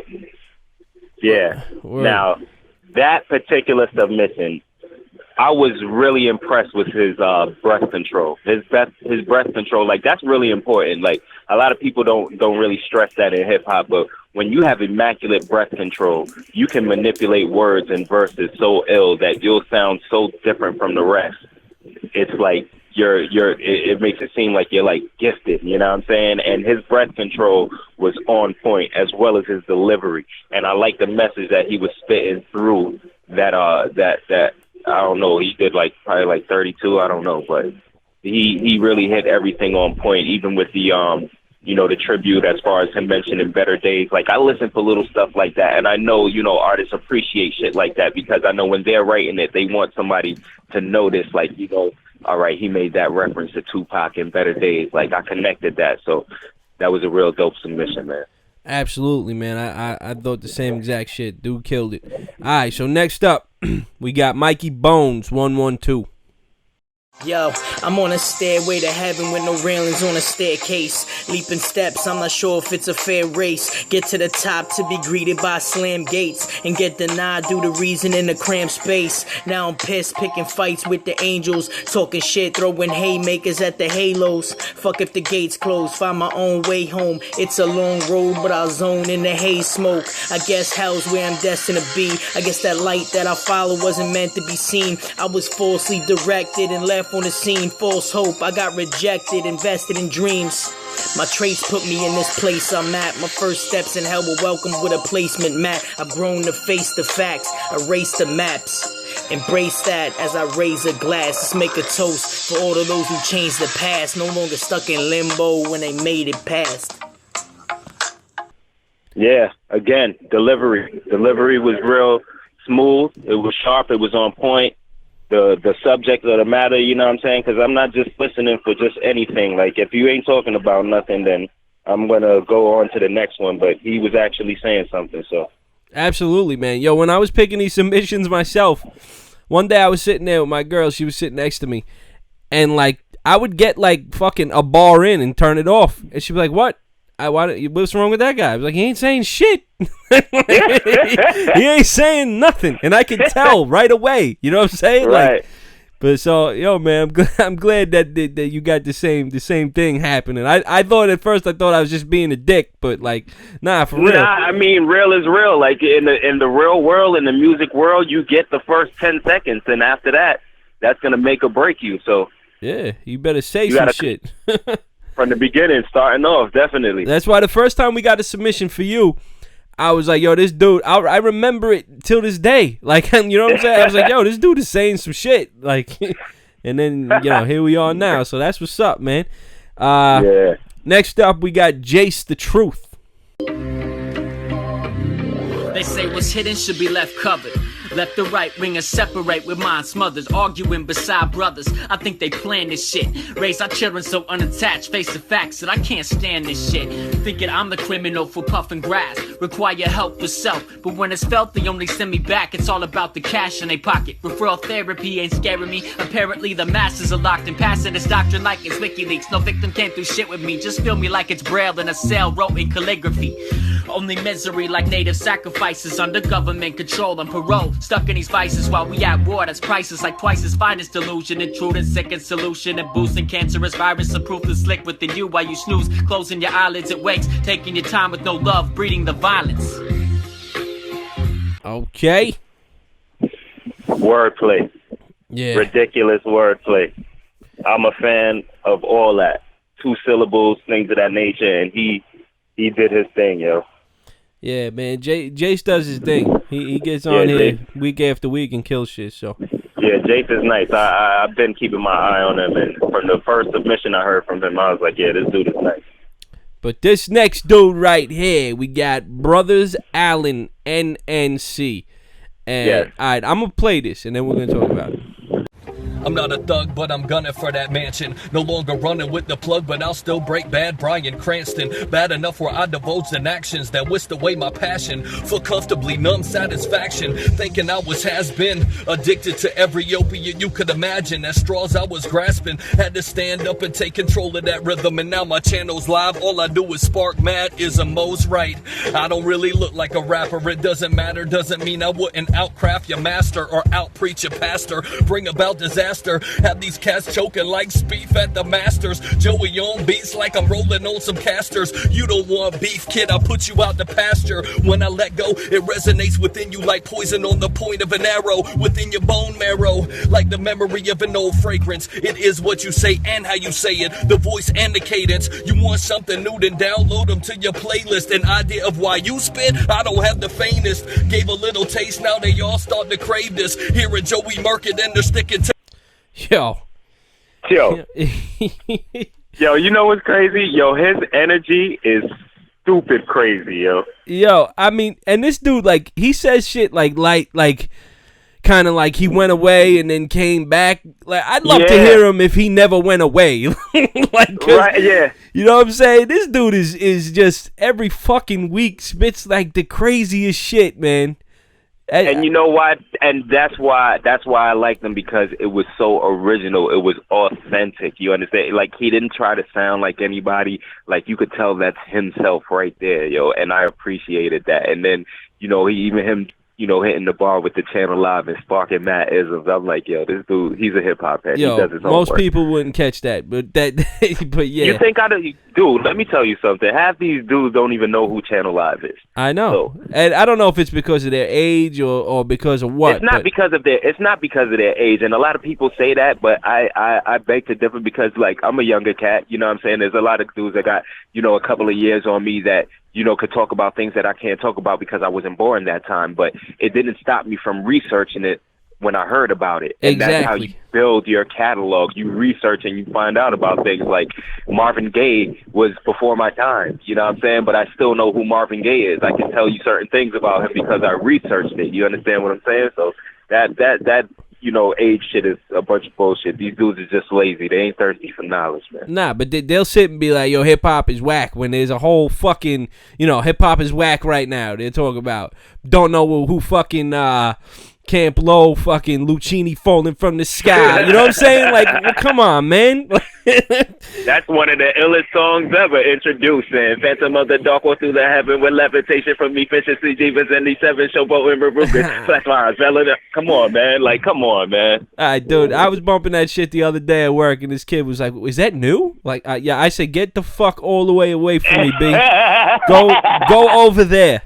Word. Now, that particular submission, I was really impressed with his breath control. His breath control, like, that's really important. Like, a lot of people don't really stress that in hip hop, but when you have immaculate breath control, you can manipulate words and verses so ill that you'll sound so different from the rest. It's like it makes it seem like you're like gifted, you know what I'm saying? And his breath control was on point, as well as his delivery. And I like the message that he was spitting through that I don't know, he did probably like 32, I don't know, but he really hit everything on point, even with the the tribute, as far as him mentioning better days. Like, I listen for little stuff like that, and I know, artists appreciate shit like that, because I know when they're writing it, they want somebody to notice, like, all right, he made that reference to Tupac in Better Days. Like, I connected that, so that was a real dope submission, man. Absolutely, man. I thought the same exact shit. Dude killed it. All right, so next up, we got Mikey Bones, 112. Yo, I'm on a stairway to heaven with no railings on a staircase. Leaping steps, I'm not sure if it's a fair race. Get to the top to be greeted by slam gates and get denied due to reason in the cramped space. Now I'm pissed, picking fights with the angels, talking shit, throwing haymakers at the halos. Fuck if the gates close, find my own way home. It's a long road, but I'll zone in the haze smoke. I guess hell's where I'm destined to be. I guess that light that I follow wasn't meant to be seen. I was falsely directed and left on the scene. False hope, I got rejected, invested in dreams. My traits put me in this place I'm at. My first steps in hell were welcomed with a placement mat. I've grown to face the facts, erase the maps. Embrace that as I raise a glass. Let's make a toast for all of those who changed the past, no longer stuck in limbo when they made it past. Yeah, again, delivery was real smooth. It was sharp. It was on point. The subject of the matter, you know what I'm saying? Because I'm not just listening for just anything. Like, if you ain't talking about nothing, then I'm going to go on to the next one. But he was actually saying something, so. Absolutely, man. Yo, when I was picking these submissions myself, one day I was sitting there with my girl. She was sitting next to me. And, like, I would get, like, fucking a bar in and turn it off. And she'd be like, what? What's wrong with that guy? I was like, he ain't saying shit. He ain't saying nothing. And I could tell right away. You know what I'm saying? Right. Like, but so, yo, man, I'm glad that you got the same thing happening. I thought at first I was just being a dick, but like, nah, for real. Nah, I mean, real is real. Like, in the real world, in the music world, you get the first 10 seconds, and after that, that's gonna make or break you. So yeah, you better say some shit. From the beginning, starting off, definitely. That's why the first time we got a submission for you, I was like, yo, this dude, I remember it till this day. Like, you know what I'm saying? I was like, yo, this dude is saying some shit. Like, and then, here we are now. So that's what's up, man. Yeah. Next up, we got Jace the Truth. They say what's hidden should be left covered. Left to right, wingers separate with mind smothers, arguing beside brothers. I think they plan this shit. Raise our children so unattached, face the facts that I can't stand this shit. Thinking I'm the criminal for puffing grass, require help for self. But when it's felt, they only send me back. It's all about the cash in their pocket. Referral therapy ain't scaring me. Apparently the masses are locked in passing this doctrine like it's WikiLeaks. No victim came through shit with me. Just feel me like it's Braille in a cell, wrote in calligraphy. only misery like native sacrifices under government control and parole. Stuck in these vices while we at war. That's prices like twice as finest delusion. Intruding second solution and boosting cancerous virus. A proof is slick within you while you snooze. Closing your eyelids, it wakes. Taking your time with no love, breeding the violence. Okay. Wordplay. Yeah. Ridiculous wordplay. I'm a fan of all that. 2 syllables, things of that nature, and he did his thing, yo. Yeah, man. Jace does his thing. He gets on here week after week and kills shit, so. Yeah, Jace is nice. I've been keeping my eye on him, and from the first submission I heard from him, I was like, yeah, this dude is nice. But this next dude right here, we got Brothers Allen, NNC. And, yes. all right, I'm going to play this, and then we're going to talk about it. I'm not a thug, but I'm gunning for that mansion. No longer running with the plug, but I'll still break bad Bryan Cranston. Bad enough where I divulged in actions that whisked away my passion for comfortably numb satisfaction. Thinking I was has-been, addicted to every opiate you could imagine. As straws I was grasping, had to stand up and take control of that rhythm. And now my channel's live, all I do is spark madismos, right? I don't really look like a rapper, it doesn't matter. Doesn't mean I wouldn't outcraft your master or outpreach your pastor. Bring about disaster. Have these cats choking like Spieth at the Masters. Joey on beats like I'm rolling on some casters. You don't want beef, kid, I'll put you out the pasture. When I let go, it resonates within you like poison on the point of an arrow. Within your bone marrow, like the memory of an old fragrance. It is what you say and how you say it. The voice and the cadence. You want something new, then download them to your playlist. An idea of why you spit? I don't have the faintest. Gave a little taste, now they all start to crave this. Hearing Joey Murk it and they're sticking to Yo, you know what's crazy? Yo, his energy is stupid crazy, yo. Yo, I mean, and this dude, like, he says shit like kind of like he went away and then came back. Like, I'd love to hear him if he never went away. Right, yeah. You know what I'm saying? This dude is just every fucking week spits like the craziest shit, man. And you know what? And that's why I like them, because it was so original. It was authentic. You understand? Like, he didn't try to sound like anybody. Like, you could tell that's himself right there, yo. And I appreciated that. And then, you know, him hitting the bar with the Channel Live and sparking mad isms. I'm like, yo, this dude, he's a hip hop head. Yo, he does his own most work. people wouldn't catch that, but yeah. You think dude? Let me tell you something. Half these dudes don't even know who Channel Live is. I know, so, and I don't know if it's because of their age or because of what. It's not because of their age, and a lot of people say that, but I beg to differ, because like, I'm a younger cat. You know what I'm saying? There's a lot of dudes that got, you know, a couple of years on me that, you know, could talk about things that I can't talk about because I wasn't born that time. But it didn't stop me from researching it when I heard about it. And exactly. That's how you build your catalog. You research and you find out about things. Like, Marvin Gaye was before my time, you know what I'm saying? But I still know who Marvin Gaye is. I can tell you certain things about him because I researched it. You understand what I'm saying? So that you know, age shit is a bunch of bullshit. These dudes are just lazy. They ain't thirsty for knowledge, man. Nah, but they'll sit and be like, yo, hip-hop is whack, when there's a whole fucking, you know, hip-hop is whack right now. They're talking about, don't know who fucking Camp Low, fucking Lucchini falling from the sky. You know what I'm saying? Like, well, come on, man. That's one of the illest songs ever introduced. And Phantom of the Dark walk through the heaven with levitation from me, efficiency, Jeevers, and these 7 showboat and Ruben. Flash fires, come on, man. Like, come on, man. All right, dude. I was bumping that shit the other day at work, and this kid was like, is that new? Like, yeah, I said, get the fuck all the way away from me, B. Go over there.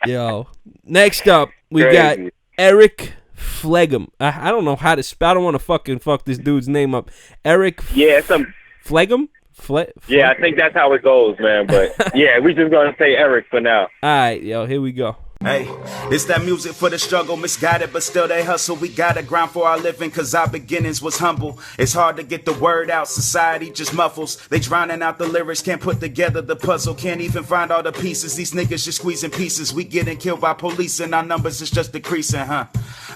Yo. Next up, we got Eric Flegum. I don't know how to spell. I don't want to fucking fuck this dude's name up. Eric Flegum? Yeah, I think that's how it goes, man. But yeah, we just gonna say Eric for now. All right, yo, here we go. Hey, it's that music for the struggle, misguided, but still they hustle. We gotta grind for our living, cause our beginnings was humble. It's hard to get the word out, society just muffles. They drowning out the lyrics, can't put together the puzzle. Can't even find all the pieces, these niggas just squeezing pieces. We getting killed by police and our numbers is just decreasing, huh?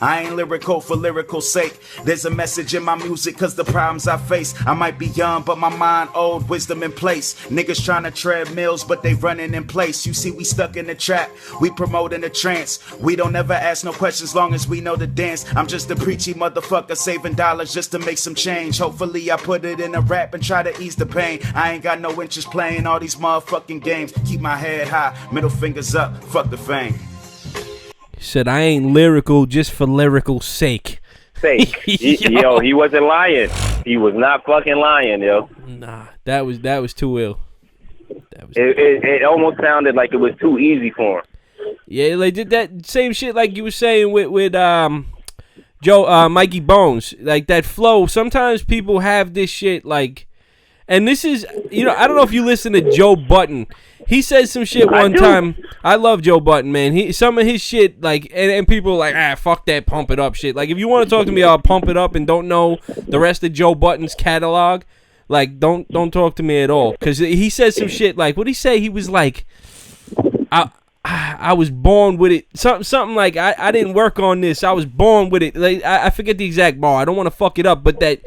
I ain't lyrical for lyrical sake. There's a message in my music, cause the problems I face. I might be young, but my mind old, wisdom in place. Niggas trying to tread mills, but they running in place. You see, we stuck in the trap, we promoting in a trance. We don't ever ask no questions long as we know the dance. I'm just a preachy motherfucker saving dollars just to make some change. Hopefully I put it in a rap and try to ease the pain. I ain't got no interest playing all these motherfucking games. Keep my head high, middle fingers up, fuck the fame. He said, I ain't lyrical just for lyrical sake. Yo, he wasn't lying. He was not fucking lying, yo. Nah, that was too ill. It almost sounded like it was too easy for him. Yeah, they did that same shit like you were saying with Mikey Bones. Like that flow. Sometimes people have this shit like, and this is, I don't know if you listen to Joe Budden. He said some shit one time. I love Joe Budden, man. Some of his shit, like, and people are like, fuck that pump it up shit. Like, if you want to talk to me about pump it up and don't know the rest of Joe Budden's catalog, like, don't talk to me at all. Because he says some shit like, what'd he say? He was like, I was born with it. Something like, I didn't work on this. I was born with it. Like, I forget the exact bar. I don't want to fuck it up, but that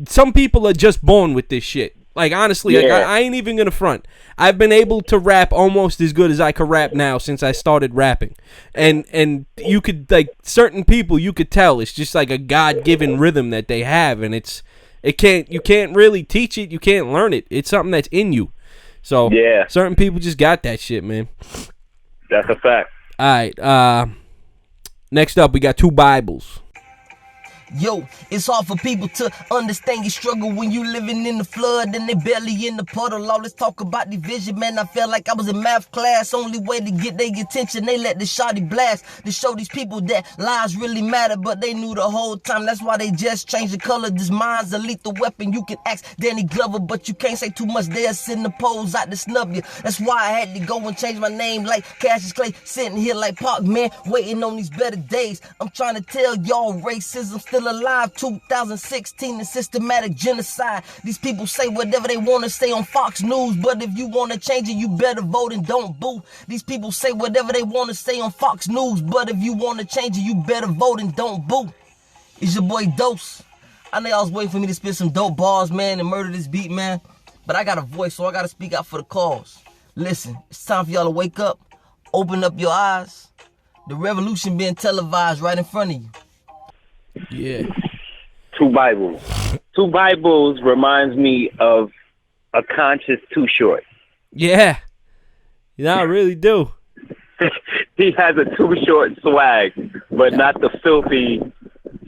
some people are just born with this shit. Like, honestly, like, I ain't even gonna front. I've been able to rap almost as good as I could rap now since I started rapping. And you could, like, certain people, you could tell it's just like a God-given rhythm that they have, and you can't really teach it, you can't learn it. It's something that's in you. So, certain people just got that shit, man. That's a fact. All right, next up, we got Two Bibles. Yo, it's hard for people to understand your struggle when you living in the flood and they barely in the puddle. All let's talk about division, man. I felt like I was in math class. Only way to get their attention, they let the shawty blast to show these people that lies really matter, but they knew the whole time. That's why they just changed the color. This mind's a lethal weapon. You can ask Danny Glover, but you can't say too much. They'll send the poles out to snub you. That's why I had to go and change my name like Cassius Clay, sitting here like Park, man, waiting on these better days. I'm trying to tell y'all racism still alive. 2016 and systematic genocide. These people say whatever they want to say on Fox News, but if you want to change it, you better vote and don't boo. These people say whatever they want to say on Fox News, but if you want to change it, you better vote and don't boo. It's your boy Dose. I know y'all was waiting for me to spit some dope bars, man, and murder this beat, man, but I got a voice, so I got to speak out for the cause. Listen, it's time for y'all to wake up, open up your eyes. The revolution being televised right in front of you. Yeah. Two Bibles. Two Bibles reminds me of a conscious Too Short. Yeah. I really do. He has a Too Short swag, but not the filthy,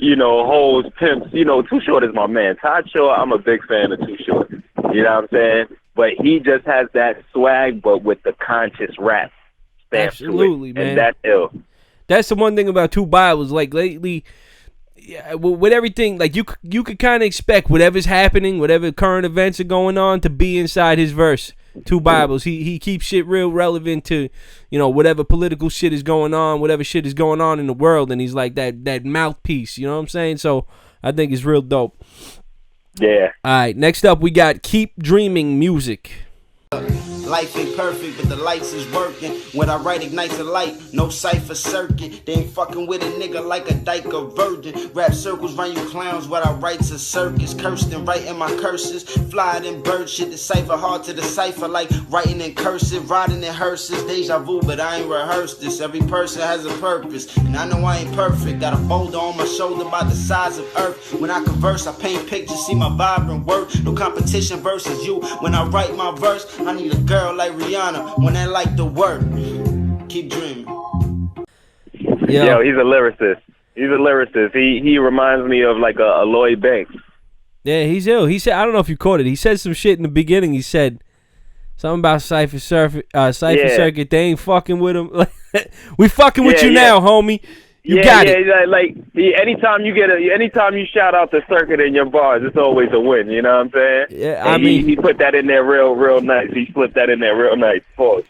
hoes, pimps. Too Short is my man. Todd Short, I'm a big fan of Too Short. You know what I'm saying? But he just has that swag, but with the conscious rap stamp. Absolutely, to it. man. And that's ill. That's the one thing about Two Bibles. Like, lately, with everything, like, you could kind of expect whatever's happening, whatever current events are going on, to be inside his verse. Two Bibles. He keeps shit real relevant to, whatever political shit is going on, whatever shit is going on in the world, and he's like that mouthpiece, you know what I'm saying? So I think it's real dope. Yeah. All right, next up we got Keep Dreaming Music. Life ain't perfect, but the lights is working. When I write, ignites a light, no Cypher circuit. They ain't fucking with a nigga like a dyke or virgin. Rap circles round you clowns, what I write's a circus. Cursed and writing my curses, flying in bird shit. Decipher hard to decipher, like writing in cursive, riding in hearses. Deja vu, but I ain't rehearsed this. Every person has a purpose, and I know I ain't perfect. Got a boulder on my shoulder about the size of earth. When I converse, I paint pictures, see my vibrant work. No competition versus you. When I write my verse, I need a girl like Rihanna when I like the work. Keep dreaming. Yo, he's a lyricist. He reminds me of like a Lloyd Banks. Yeah, he's ill. He said, I don't know if you caught it. He said some shit in the beginning. He said something about Cypher Circuit. They ain't fucking with him. We fucking with you now, homie. You got it. Anytime you shout out the circuit in your bars, it's always a win. You know what I'm saying? Yeah, I mean, he put that in there real nice. He slipped that in there real nice. Pause.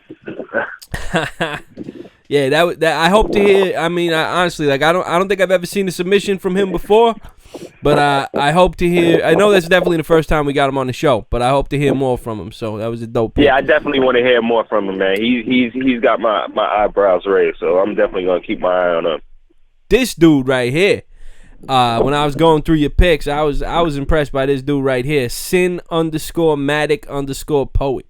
Yeah, that I hope to hear. I mean, honestly, like I don't think I've ever seen a submission from him before, but I hope to hear. I know that's definitely the first time we got him on the show, but I hope to hear more from him. So that was a dope pick. Yeah, I definitely want to hear more from him, man. He's got my eyebrows raised, so I'm definitely gonna keep my eye on him. This dude right here, when I was going through your picks, I was impressed by this dude right here, Sin_Matic_Poet.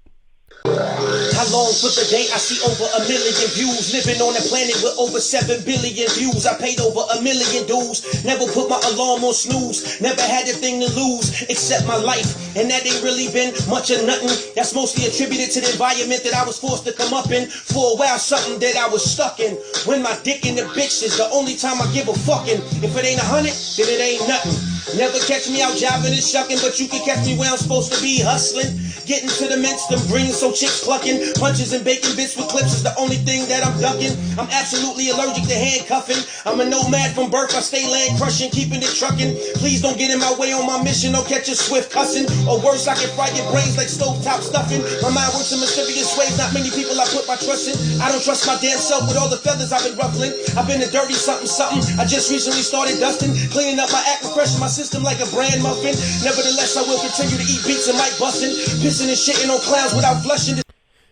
How long for the day I see over 1 million views? Living on a planet with over 7 billion views. I paid over 1 million dues. Never put my alarm on snooze. Never had a thing to lose except my life. And that ain't really been much of nothing. That's mostly attributed to the environment that I was forced to come up in. For a while, something that I was stuck in. When my dick in the bitch is the only time I give a fucking. If it ain't 100, then it ain't nothing. Never catch me out jiving and shucking, but you can catch me where I'm supposed to be hustling. Getting to the mints, them greens, so chicks clucking. Punches and bacon bits with clips is the only thing that I'm ducking. I'm absolutely allergic to handcuffing. I'm a nomad from birth, I stay land crushing, keeping it trucking. Please don't get in my way on my mission, or catch a swift cussing. Or worse, I can fry your brains like stovetop stuffing. My mind works in mysterious ways, not many people I put my trust in. I don't trust my damn self with all the feathers I've been ruffling. I've been a dirty something. I just recently started dusting, cleaning up my act, refreshing my system like a brand muffin. Nevertheless, I will continue to eat beats and mic busting, pissing and shitting on clowns without flushing.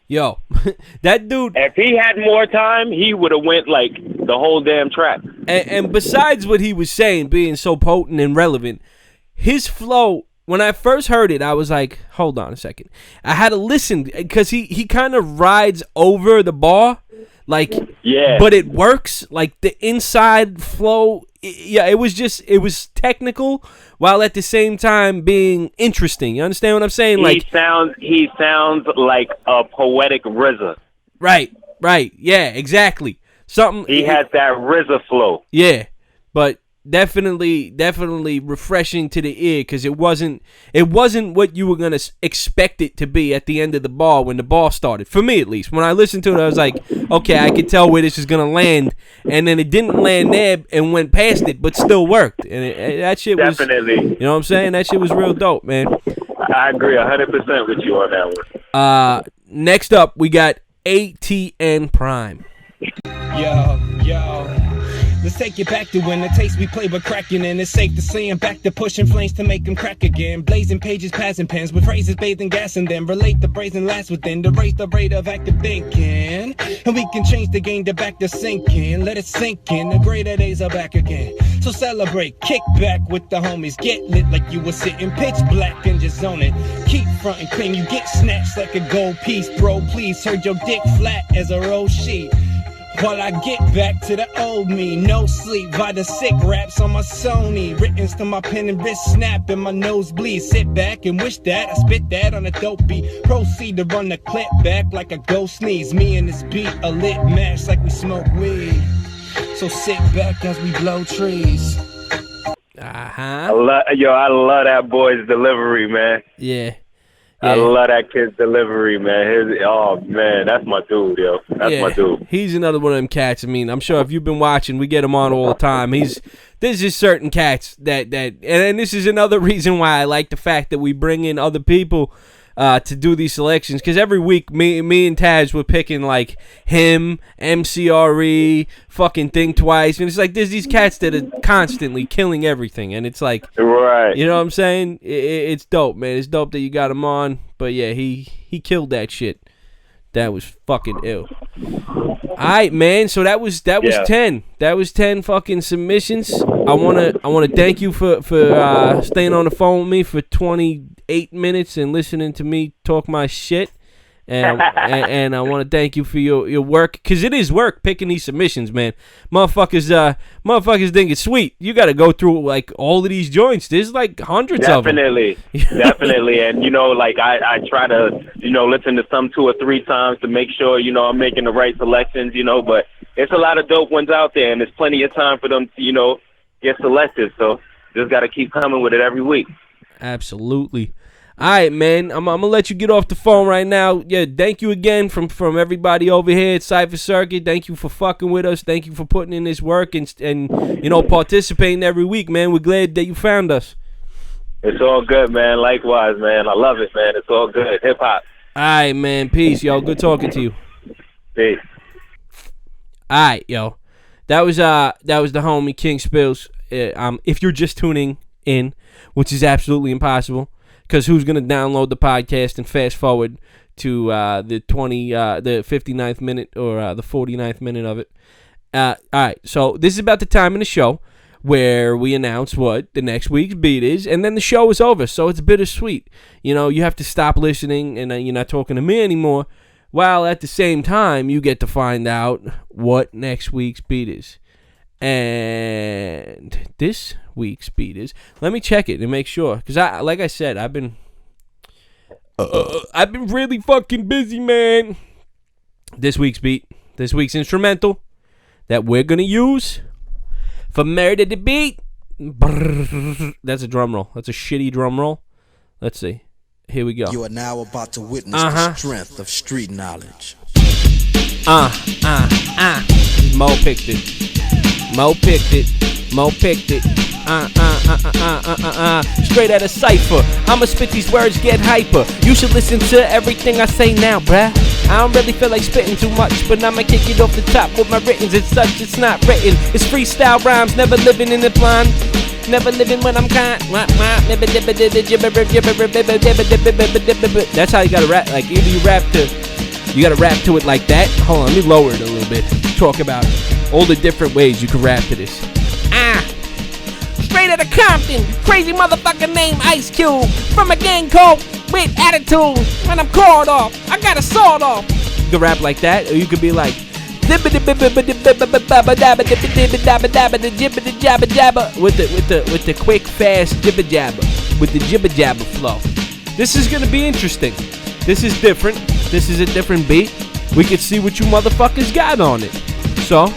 Yo, that dude. If he had more time, he would have went like the whole damn track. And besides what he was saying being so potent and relevant, his flow, when I first heard it, I was like, hold on a second. I had to listen because he kind of rides over the bar. Like, yeah, but it works. Like the inside flow, it was technical while at the same time being interesting. You understand what I'm saying? Like he sounds like a poetic RZA. Right. Yeah, exactly. He has that RZA flow. Yeah, but definitely refreshing to the ear because it wasn't what you were gonna expect it to be at the end of the ball when the ball started. For me, at least, when I listened to it, I was like, okay, I could tell where this is gonna land, and then it didn't land there and went past it, but still worked. And that shit was definitely. You know what I'm saying? That shit was real dope, man. I agree 100% with you on that one. Next up, we got ATN Prime. Yo. Let's take it back to when the taste we play were cracking, and it's safe to say I'm back to pushing flames to make them crack again. Blazing pages, passing pens with phrases bathed in gas, and then relate the brazen last within to raise the rate of active thinking. And we can change the game to back to sinking. Let it sink in, the greater days are back again. So celebrate, kick back with the homies, get lit like you were sitting pitch black and just zone it. Keep frontin' clean, you get snatched like a gold piece. Bro, please, heard your dick flat as a roll sheet. While I get back to the old me, no sleep, by the sick raps on my Sony. Writtens to my pen and wrist snap and my nose bleeds. Sit back and wish that I spit that on a dope beat. Proceed to run the clip back like a ghost sneeze. Me and this beat a lit match like we smoke weed. So sit back as we blow trees. I love that boy's delivery, man. Yeah. I love that kid's delivery, man. Oh, man, that's my dude, yo. That's my dude. He's another one of them cats. I mean, I'm sure if you've been watching, we get him on all the time. There's just certain cats that and this is another reason why I like the fact that we bring in other people to do these selections, because every week me and Taz were picking like him, MCRE, fucking Think Twice, and it's like there's these cats that are constantly killing everything, and it's like, right, you know what I'm saying? It's dope, man. It's dope that you got him on, but yeah, he killed that shit. That was fucking ill. All right, man. So that was 10. That was 10 fucking submissions. I wanna thank you for staying on the phone with me for 28 minutes and listening to me talk my shit. And I want to thank you for your work, because it is work picking these submissions, man. Motherfuckers think it's sweet. You got to go through like all of these joints. There's like hundreds of them. Definitely. And like I try to listen to some 2 or 3 times to make sure I'm making the right selections. But it's a lot of dope ones out there, and there's plenty of time for them to get selected. So just got to keep coming with it every week. Absolutely. All right, man. I'm gonna let you get off the phone right now. Yeah, thank you again from everybody over here at Cypher Circuit. Thank you for fucking with us. Thank you for putting in this work and participating every week, man. We're glad that you found us. It's all good, man. Likewise, man. I love it, man. It's all good. Hip hop. All right, man. Peace, yo. Good talking to you. Peace. All right, yo. That was the homie King Spills. If you're just tuning in, which is absolutely impossible, because who's going to download the podcast and fast forward to the 59th minute or the 49th minute of it? All right, so this is about the time in the show where we announce what the next week's beat is, and then the show is over, so it's bittersweet. You have to stop listening, and you're not talking to me anymore while at the same time you get to find out what next week's beat is. And this week's beat is, let me check it and make sure, because like I said, I've been really fucking busy, man. This week's beat, this week's instrumental that we're gonna use for Murder the Beat. That's a drum roll. That's a shitty drum roll. Let's see. Here we go. You are now about to witness the strength of street knowledge. Mo picked it. Mo picked it. Straight out of Cypher. I'ma spit these words, get hyper. You should listen to everything I say now, bruh. I don't really feel like spitting too much, but I'ma kick it off the top with my writtens. It's such, it's not written. It's freestyle rhymes, never living in the blind. Never living when I'm kind. That's how you gotta rap. Like, either you gotta rap to it like that. Hold on, let me lower it a little bit. Talk about all the different ways you can rap to this. Straight out of Compton, crazy motherfucker named Ice Cube. From a gang called with attitude. When I'm called off, I got a sword off. You can rap like that, or you could be like with the quick, fast jibber jabber, with the jibber jabber flow. This is gonna be interesting. This is different. This is a different beat. We can see what you motherfuckers got on it. So,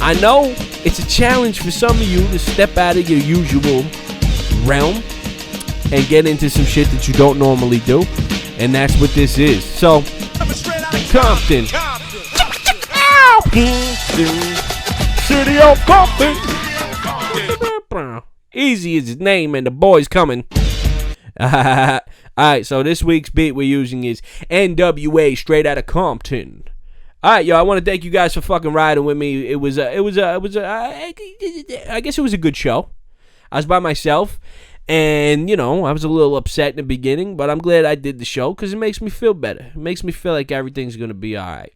I know it's a challenge for some of you to step out of your usual realm and get into some shit that you don't normally do, and that's what this is. So, Compton. City of Compton. Easy is his name, and the boy's coming. Alright, so this week's beat we're using is NWA, straight out of Compton. Alright, yo, I want to thank you guys for fucking riding with me. I guess it was a good show. I was by myself, and, you know, I was a little upset in the beginning, but I'm glad I did the show, because it makes me feel better. It makes me feel like everything's going to be alright.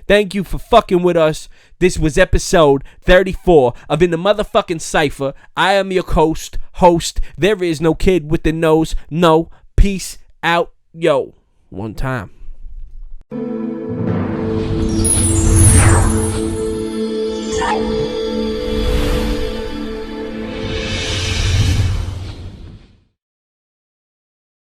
Thank you for fucking with us. This was episode 34 of In the Motherfucking Cypher. I am your host. There is no kid with the nose. No. Peace out. Yo. One time.